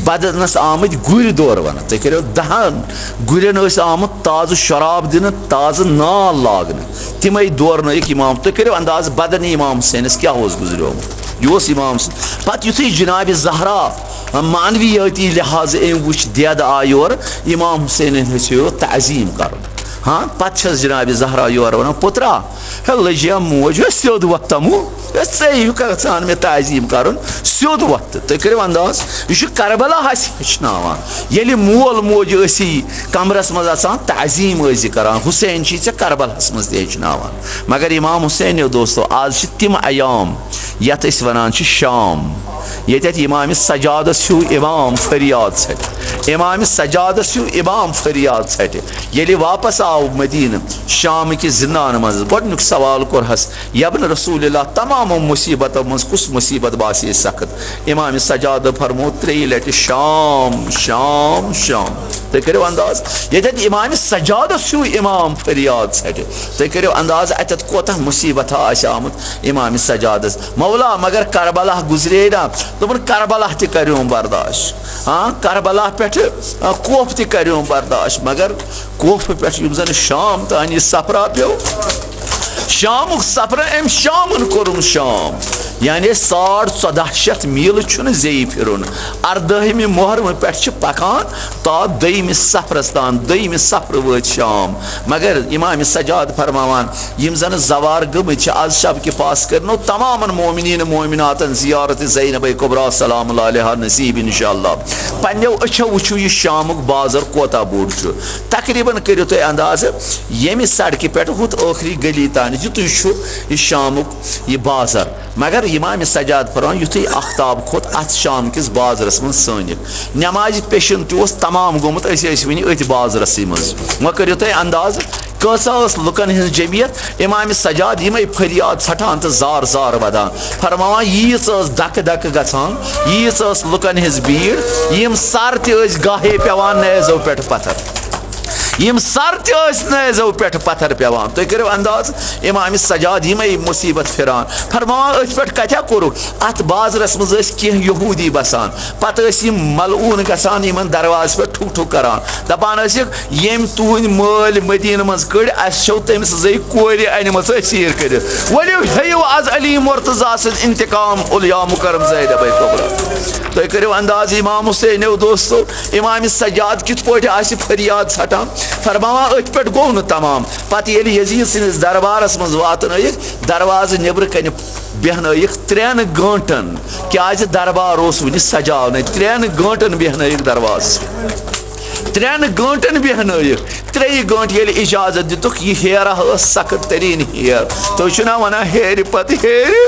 बदनस आमत गुर दौर वन तुम करो 10 गुरन आमुत ताज़ शराब दिन ताज़ नाल लागन तमें दौर इमाम तुम करो अंदाज बदन इमाम हुसैनस क्या गुजरियोमुत यह इमाम पे युथ जनाब ज़हरा मानवीयती लिहाज वुच देद आय और इमाम हुसैन हेचो तज़ीम कर हाँ पे जनाब ज़हरा योर वन पुत्रा हे लजिया मोज सोद वक्त मो सान मे तज़ीम कर सोद वक्त तुम करो अंदाज यह करबला हेचनावान ये मोल मोज कमरस मज आसान तज़ीम करान हुसैन करबलहस मज हेचनावान मगर इमाम हुसैन दोस्तों आज तम अयाम यत वनान शाम ये इमाम सजादस इमाम फरियाद सट इमाम सजादस इमाम फरियाद सट ये वापस आव मदीन शाम कि जिंदान मज गोडनुक सवाल कोरहस यबन रसूलुल्लाह तमाम मुसीबत मज कुछ मुसीबत बासी सख्त इमाम सजाद फरमो 3 लट शाम शाम शाम तुम करो अंदाज ये इमाम सजादस इमाम फरियाद सट तुम करो अंदाज अत कोता मुसीबत आमुत इमाम सजादस मौला मगर करबला गुजरे ना दोपन करबला तरो बर्दाश्त हाँ करबला पे कोफ तरो बर्दाश्त मगर कोफ पे जन शाम तान सफरा पे शाम सफर अम शामन कोरुन शाम यानी 1400 मील जे फिरुन 18 मुहर्रम पे पकान ता 2 सफरस तान 2 सफर वत शाम मगर इमाम सजाद फरमावान यम जन जवार गमत आज शब के पास करनो तमाम मोमिनीन मोमिनातन जियारत ज़ैनब कुबरा सलामुल्लाह अलैहा नसीब इंशाअल्लाह पन्यो अच्छो वुचु यह शामुक बाजार कोता बोड़ तकरीबन करो तुम अंदाज यमि सड़क पे हुत आखिरी गली तान युत यह शामुक यह बाजार मगर इमाम सजाद फरमान युथै आफ्ताब खोत अत शाम किस बाजरस मन सनिक नमाज पेशन तस तमाम गोमुत वन अत बाजरस मज वह करो तुम अंदाज कसा लुकन हज जमियत इमाम सजाद यम फरियाद छठान तो जार जार वदान फरमान यीच धक धक गसान यीच लुकन हज भीड़ यम सर तह गाहे पेवान नजो पे पत्थर यम सर तजो पे पत्थर पेवान तुम करो अंदाज इमाम सजाद यम मुसीबत फिरान फरमान अथ पे कथा कोरुक अत बाजरस मज कह यहूदी बसान पत मलून गसान इन दरवाज पे ठुक ठुक करान दपान यम तुहद मल मदीन मज कड़ असो तमिस जै कोर अनम असीर कर वलियो हेयो आज अली मुर्तजा सद इंतकाम उलिया मुकरम ज़ैनब कुबरा तुम करो अंदाज इमाम हुसैन दोस्तों इमाम सजाद कित पे फरियाद छटान फरमावा अथ पे गो न तमाम पत यजीद सदिस दरबारस मज वातन दरवाज नबर कन बेहन 3 घंटन क्या दरबार वन सजावन 3 घंटन बेहन दरवाज 3 घंटन बेहन 3 घंटे ये इजाजत दितुक यह हेरा सख्त तरीन हेर तुम वन हेर पत हेर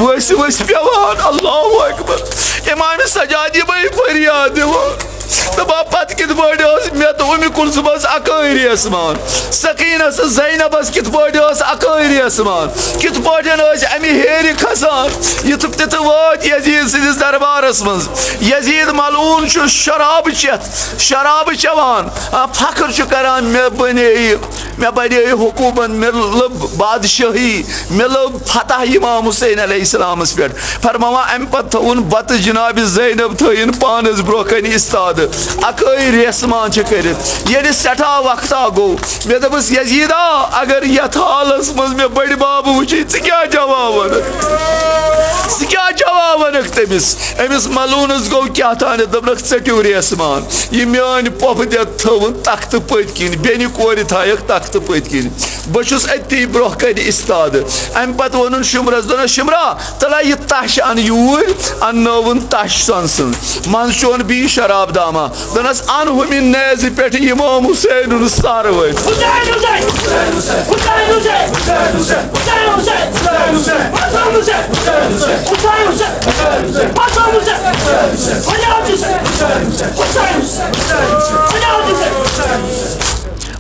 वस वस पेवान अल्लाहु अकबर इमाम सजाद फरियाद दिवान दपा पत कित पे मे तो उम कुलसुमस अकारियस मान सकीनस ज़ैनबस कित पे अकारियस मान कित पे अमि हेर खसान युतुक तित वात यजीद सदिस दरबारस मज यजीद मलून शराब चेत शराब चवान फख्र करान मे बने हुकूमत मे लब बादशाही मे लब फतह इमाम हुसैन अलैहिस्सलामस पे फरमावा अम पत थवन बत जनाब ज़ैनब थन पानस ब्रोकन इस्ताद अकारियस मान कर सठा वक्ता गो मे दपस यजीदा अगर यथ हालस मज मे बड़ बाब वुची क्या जवाब क्या जवाब वनक तमिस अमिस मलूनस गो क्या थान दपनक चट्यू रेस मान यह मान पोफ दे थवन तख्त पत किन बेनि कोर थायक तख्त पत किन बहुस अति ब्रोह कन इस्ताद अम पत वोन शुमरस दोन शुमरा तला यह तश अन यूर अन तश सन मन चोन बी शराब दामा दोनस अन हुमिन नेज पे इमाम हुसैन सर वन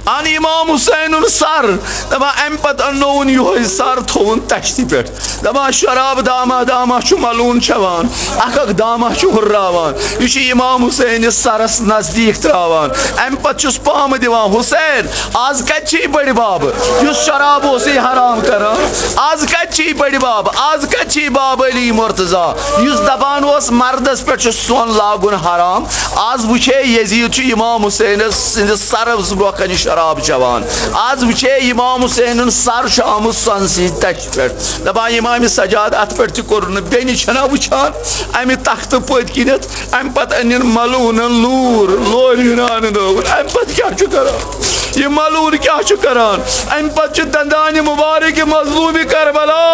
अन इमाम हुसैन सर दपा अम पत अनोन यह सर थोन तश्ती पे दपा शराब दामा दामा मलून चवान अख दामा हुर्रावान यह इमाम हुसैन सरस नजदीक त्रावान अम पत पाम दिवान हुसैन आज कत बड़ बाब युस शराब हराम करान आज कत बड़ बाब आज कत बाब अली मुर्तजा युस दपान मर्दस पे सोन लागुन हराम आज वुचे यजीद इमाम हुसैन सदिस सरस ब्रोकन शराब चवान आज वुचे इमाम हुसैन सर आमुत सन तश पे दपा इमाम सजाद अत पे कोर बेनि छना वुचान अमि तख्त पत किनत अम पत अन मलून लूर लोरिन अम पत क्या करान यह मलून क्या करान अम पत दंदान मुबारक मजलूम करबला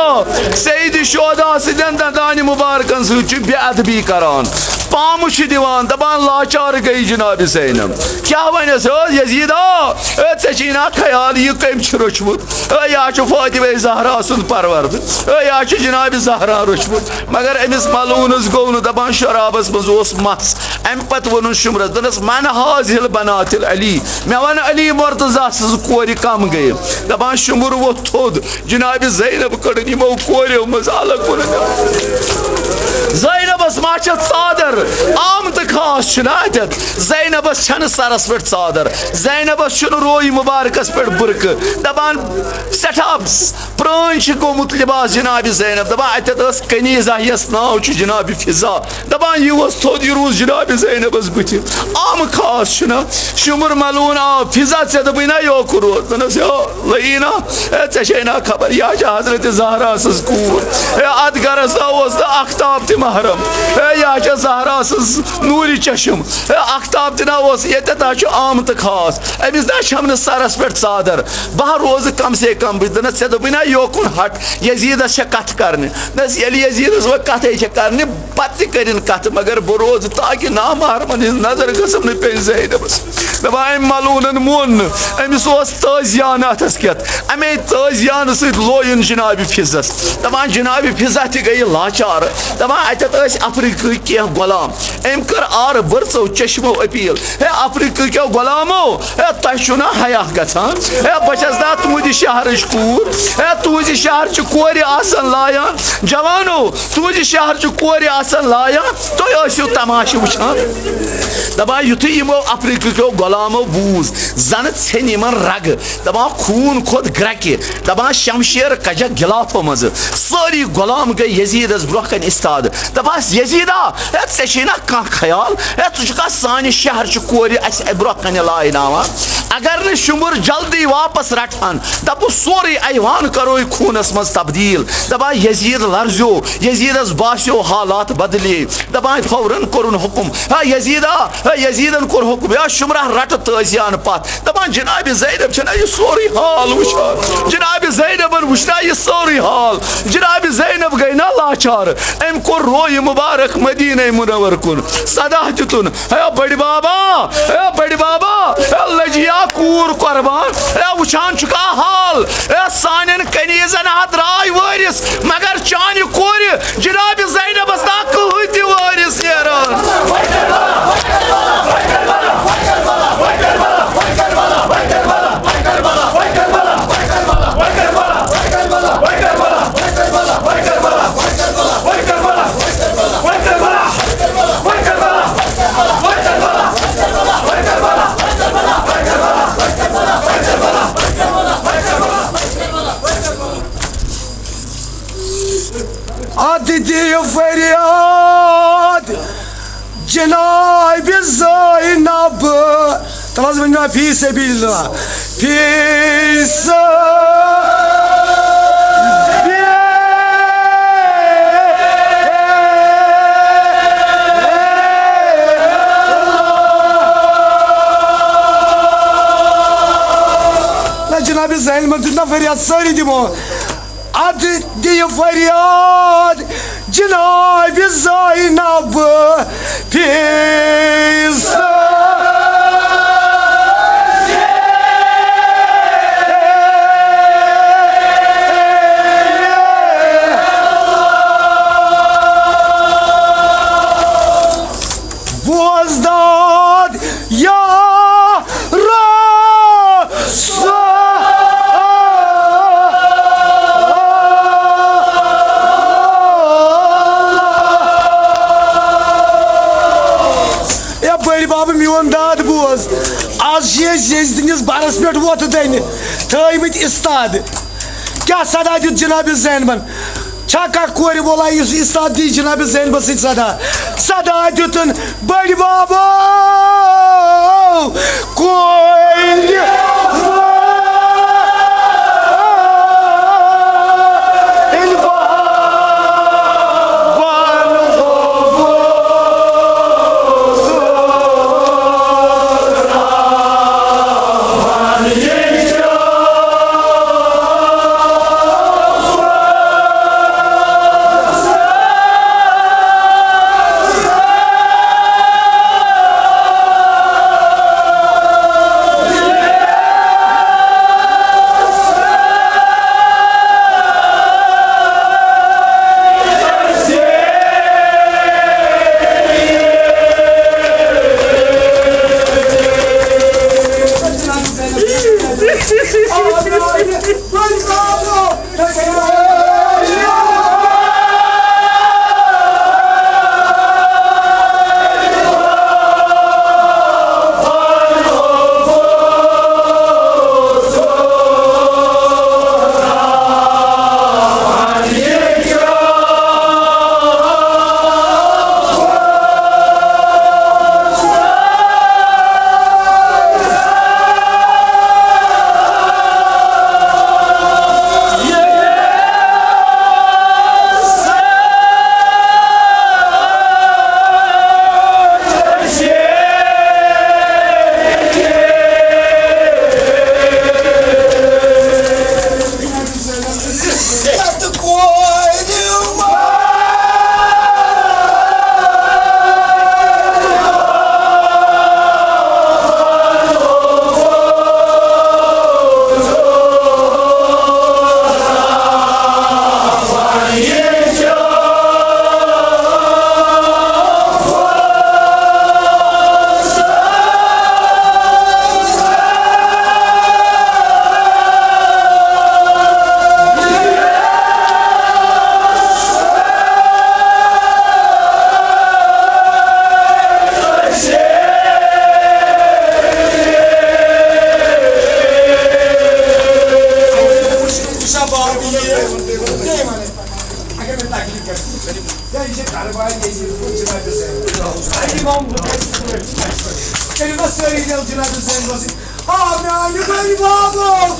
सईद शोदा सदन दंदान मुबारकन सह बेअदबी करान पाम दिवान दपान लाचार गई जनाब ज़ैनब क्या वनस यजीदा ऐना ख्याल यह कम रोचमुत यह फातिमा ज़हरा सुन परवरद यह जनाब ज़हरा रोचमुत मगर अमिस मलूनस गो न दपान शराबस मज मस अम पत वोन शुमरस दोनस मन हाजिल बनातिल अली मे वन अली मुर्तजा सज कोर कम गई दपान शुमुर वो थोद जनाब ज़ैनब कड़न यमो कोरियो मज अलग ज़ैनबस मा चादर आमत खास अत ज़ैनबस सरस पे चादर ज़ैनबस रोई मुबारकस पे बुरक दपान सठा प्रान गोमुत लिबास जनाब ज़ैनब दपान अत कनीजा यस नाव जनाब फिजा दपान यह थोद यह रूज जनाब ज़ैनबस बुथ आम खास शुमुर मलून आ फिजा ऐ दप ना योकुर दोनस लईना ऐना खबर यह हजरत ज़हरा सज कूर अत गरस अख्ताब त महरम यह ज़हरा नूरी चशम अख्ताब तना ये आमत खास अमिस ना सरस पे चादर बह रोज कम से कम दस ऐ दप ना योकुन हट यजीदस कथ कर दस यजीदस वो कथ कर पत कर कथ मगर बह रोज ताकि ना महरमन नजर गसम पे ज़ैनबस दपा अम मलून मोन अमिस तजियान अथस कत अमे तजियान सोयन जनाब फिजस दपान जनाब फिजा त गई लाचार दपान अत अफ्रीक कह गुलाम अम कर आर बर्चो चश्मो अपील हे अफ्रीक क्या गुलामो हे तुना हया गसान हे बचस ना तुद शहर कूर हे तुद शहर कोर लायान जवानो तुद शहर कोर गसन लाया तो तमाश वुचान दपा युथु यमो अफ्रीको गुलामो बूज जन छन यमन रग दपा खून खोद ग्रकि दपा शमशेर कजक गिलाफो मज सारी गुलाम गई यजीदस ब्रोह कन इस्ताद दपास यजीदा ना कह ख्याल तुका सान शहर कोर ब्रोह कन लायनावा अगर न शुमुर जल्दी वापस रटान दपु सोरे ऐवान करो खूनस मज तब्दील दपा यजीद लर्जो यजीदस बास्यो हालात बदले दपा फौरन कोरुन हुकुम यजीदन कोर हुकुम या शुमरा रट तजियान पत दपा जनाब ज़ैनब छना ये सोरी हाल वुचान जनाब ज़ैनबन वुचना ये सोरी हाल जनाब ज़ैनब गई ना लाचार अम कोर रोय मुबारक मदीने मुनव्वर कुन सदा दितुन है बड़ी बाबा लजिया कूर कुर्बान वुचान चुका हाल सानन कनीजन हाथ राय वारिस मगर चान कोर जनाब ज़ैनबस ना कहीं ति वारिस दियो फरियाद जनाब ज़ैनब तलाश बन फी सबिल्लाह जनाब ज़ैनब दिना फरियाद सारी दिमो अद दियो फरियाद जनाब ज़ैनब बोजदाद या बाबा मोन दाद बोज आज यजिदिस बरस पे वोत दन थमत इस्ताद क्या सदा दित जनाब ज़ैनबन छा कह कोर बोला इस्ताद दी जनाब ज़ैनब सदा दितन बड़ बाबा imam kelime söyleyeceğim Cenab-ı Zeynep'in. Amin benim babam.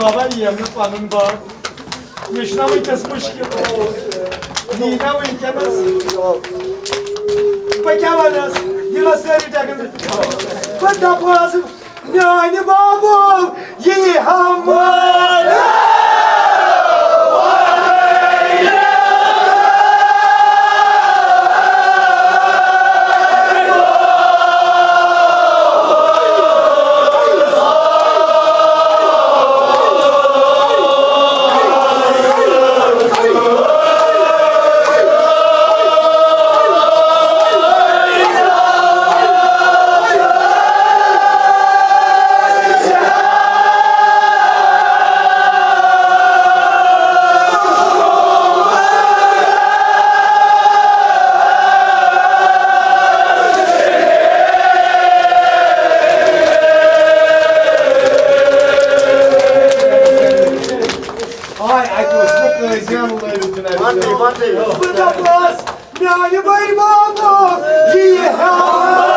Baba yiyemez panın var. Mişna mı kesmiş ki? Nina mı kesmez? Bakamadas. Yıla söyleyeceğim. Ben de boğazım. Yani babam. Yi hamar. Bırakmaz, yani benim babam, yihamar.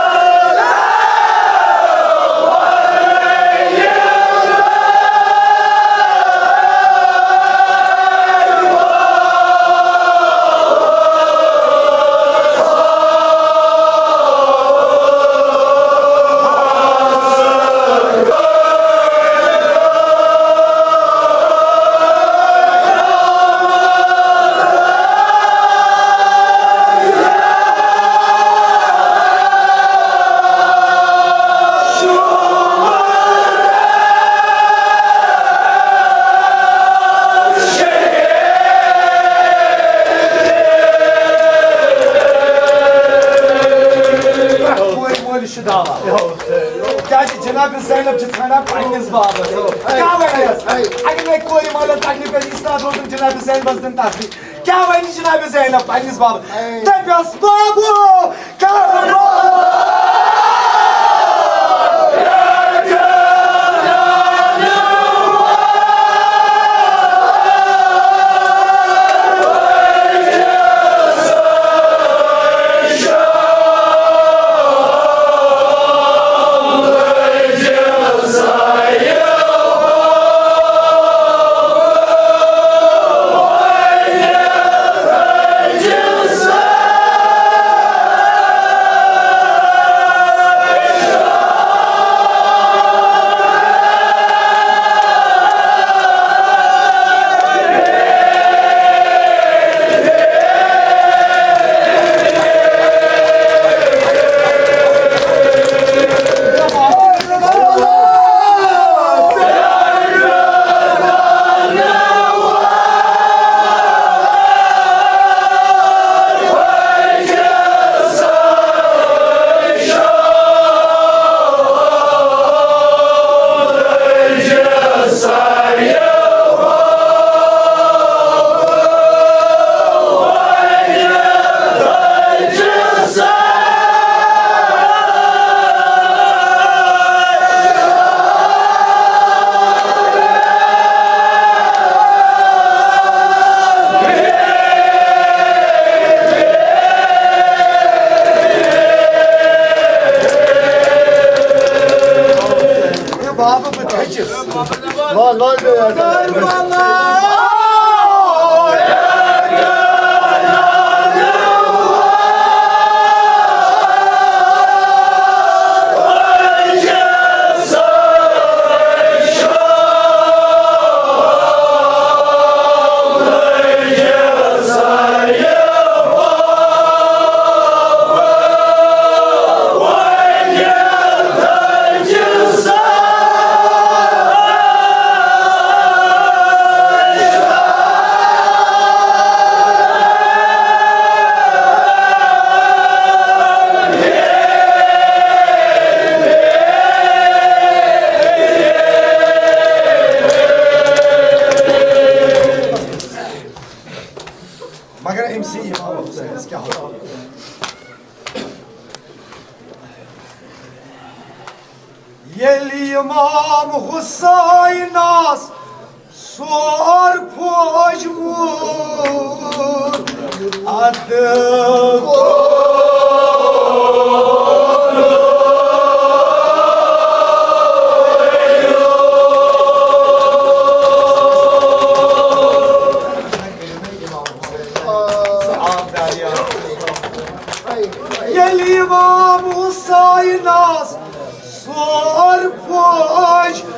Gerçi Cenab-ı Zeynep Cenab-ı anneniz bağlı. Kâveniz. Anne koyayım hala taklif et. İstat oldum Cenab-ı Zeynep'in taklif. Kâveni Cenab-ı Zeynep anneniz bağlı. Tepias babu. Kâveni. Yel İmam Hüseyin az sor pojmur adı Yel İmam Hüseyin az sor pojmur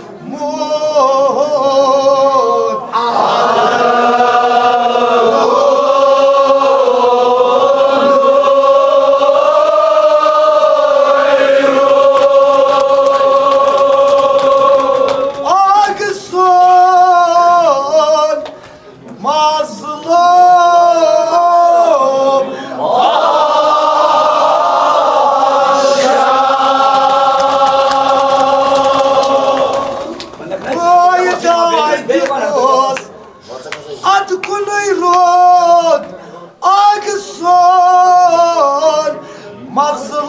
Akson mazlum Ad kuleyrod Akson mazlum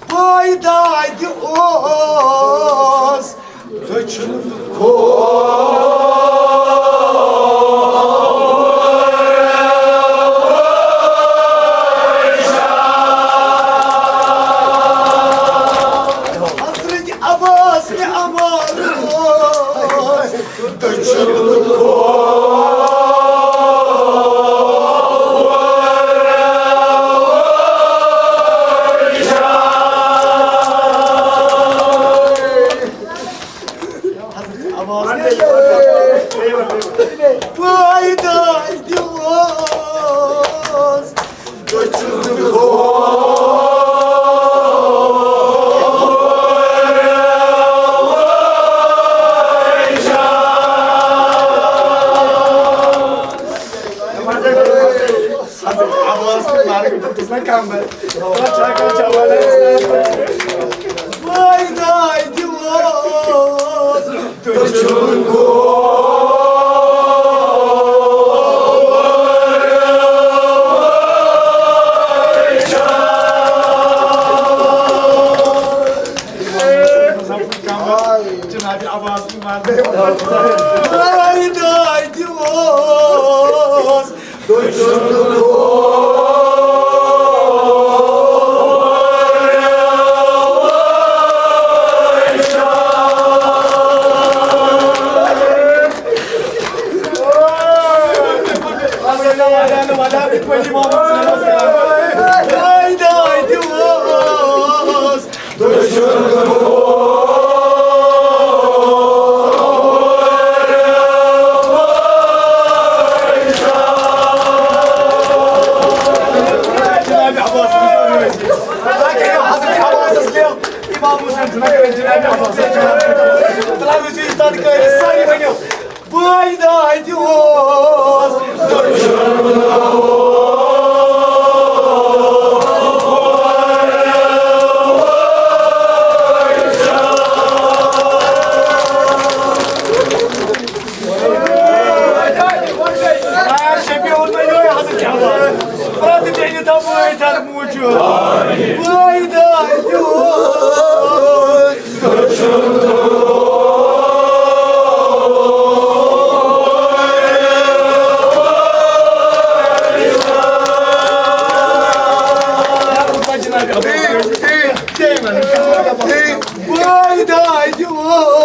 Boydaydı oz Döçüldü Hazreti Abbas ne aman Döçüldü Boydaydı oz Döçüldü Boydaydı oz Döçüldü Cenab-ı Abbas'ın vardı. Boydaydı oz Döçüldü Boydaydı oz Döçüldü Boydaydı oz Şefi onunla yok hazır ki Bırakın beni tam bu yeter mucu Boydaydı oz Boydaydı oz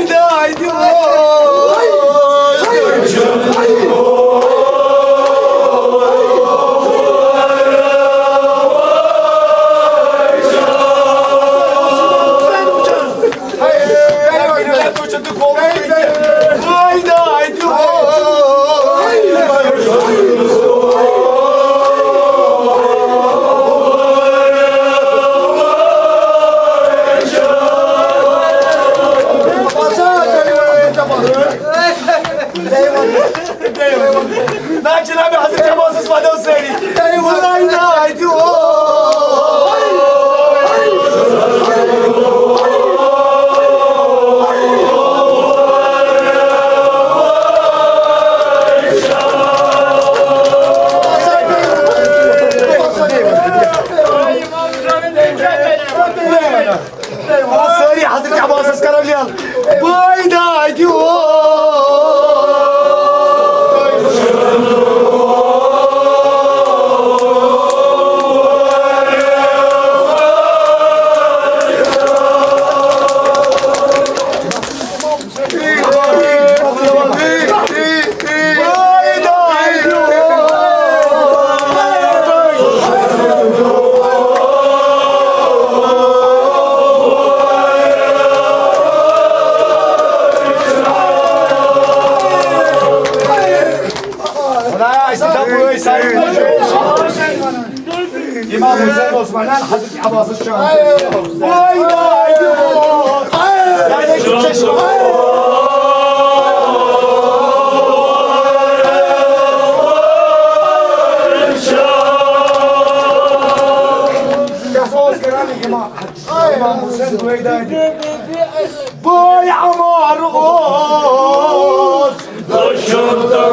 Boydaydı oz Cenab-ı Hazreti Abbas'ın vadan söyleyeyim. Eyvallah haydi o. Söyle Hazreti Abbas'ın karavliyan. Haydi haydi o. İmam Hüseyin Osman'dan Hazreti Abbas'ın şu an. Haydi haydi o. Haydi gidecek. İmam Hüseyin duydaydı. Boy amar ot. Doşukta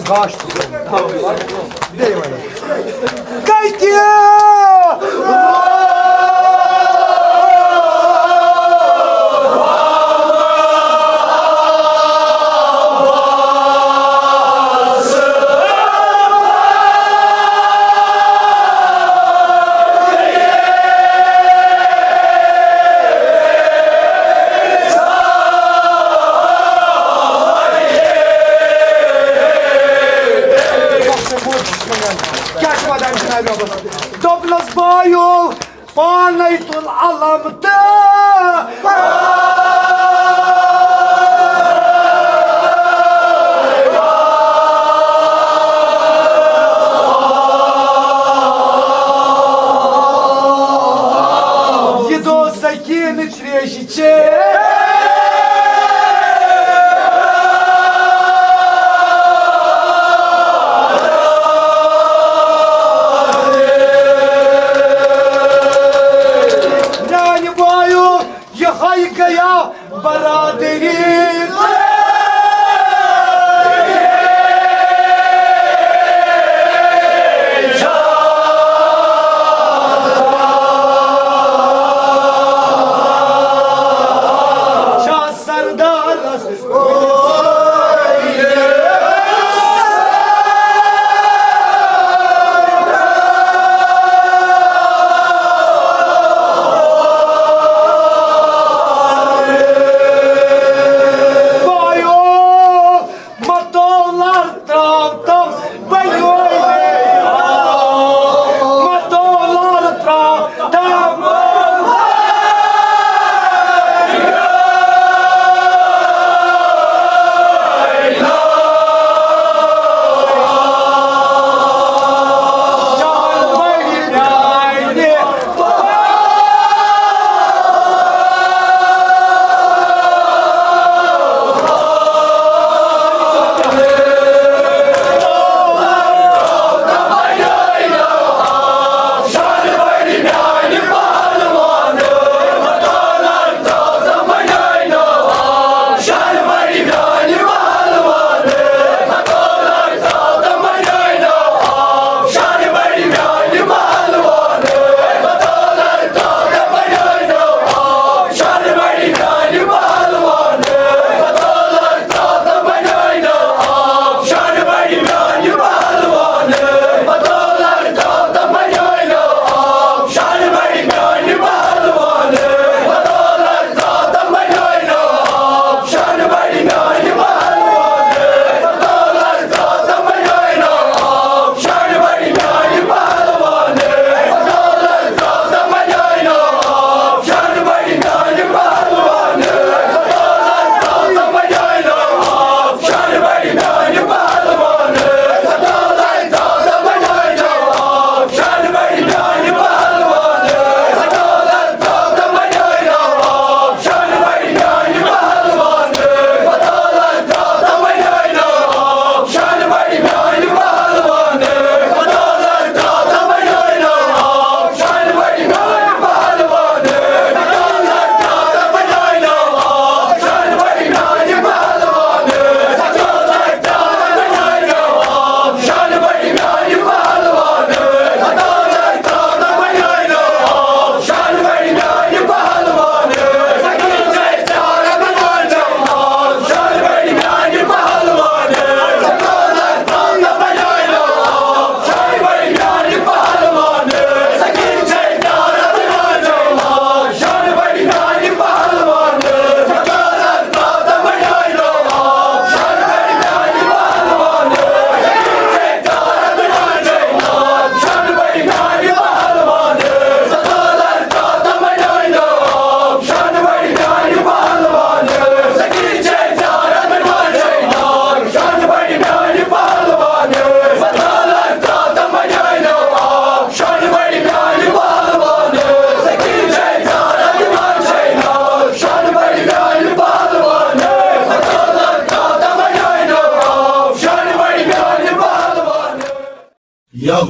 kaçtı. Deyim öyle. Kaydı! Doblas bayo, panaytul alamda. Yedo sakin çreşiçe. Gaya baraderi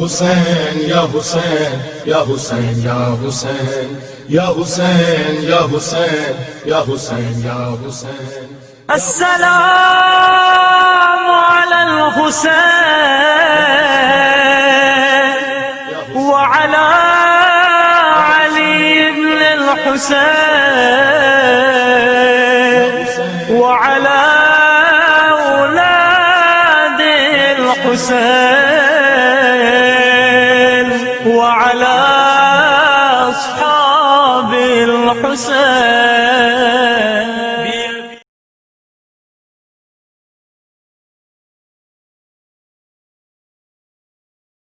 Hussein, Ya Hussein, Ya Hussein, Ya Hussein, Ya Hussein, Ya Hussein, Ya Hussein, Ya Hussein. السلام على الحسين وعلى علي بن الحسين وعلى أولاد الحسين وعلى أصحاب الحسين.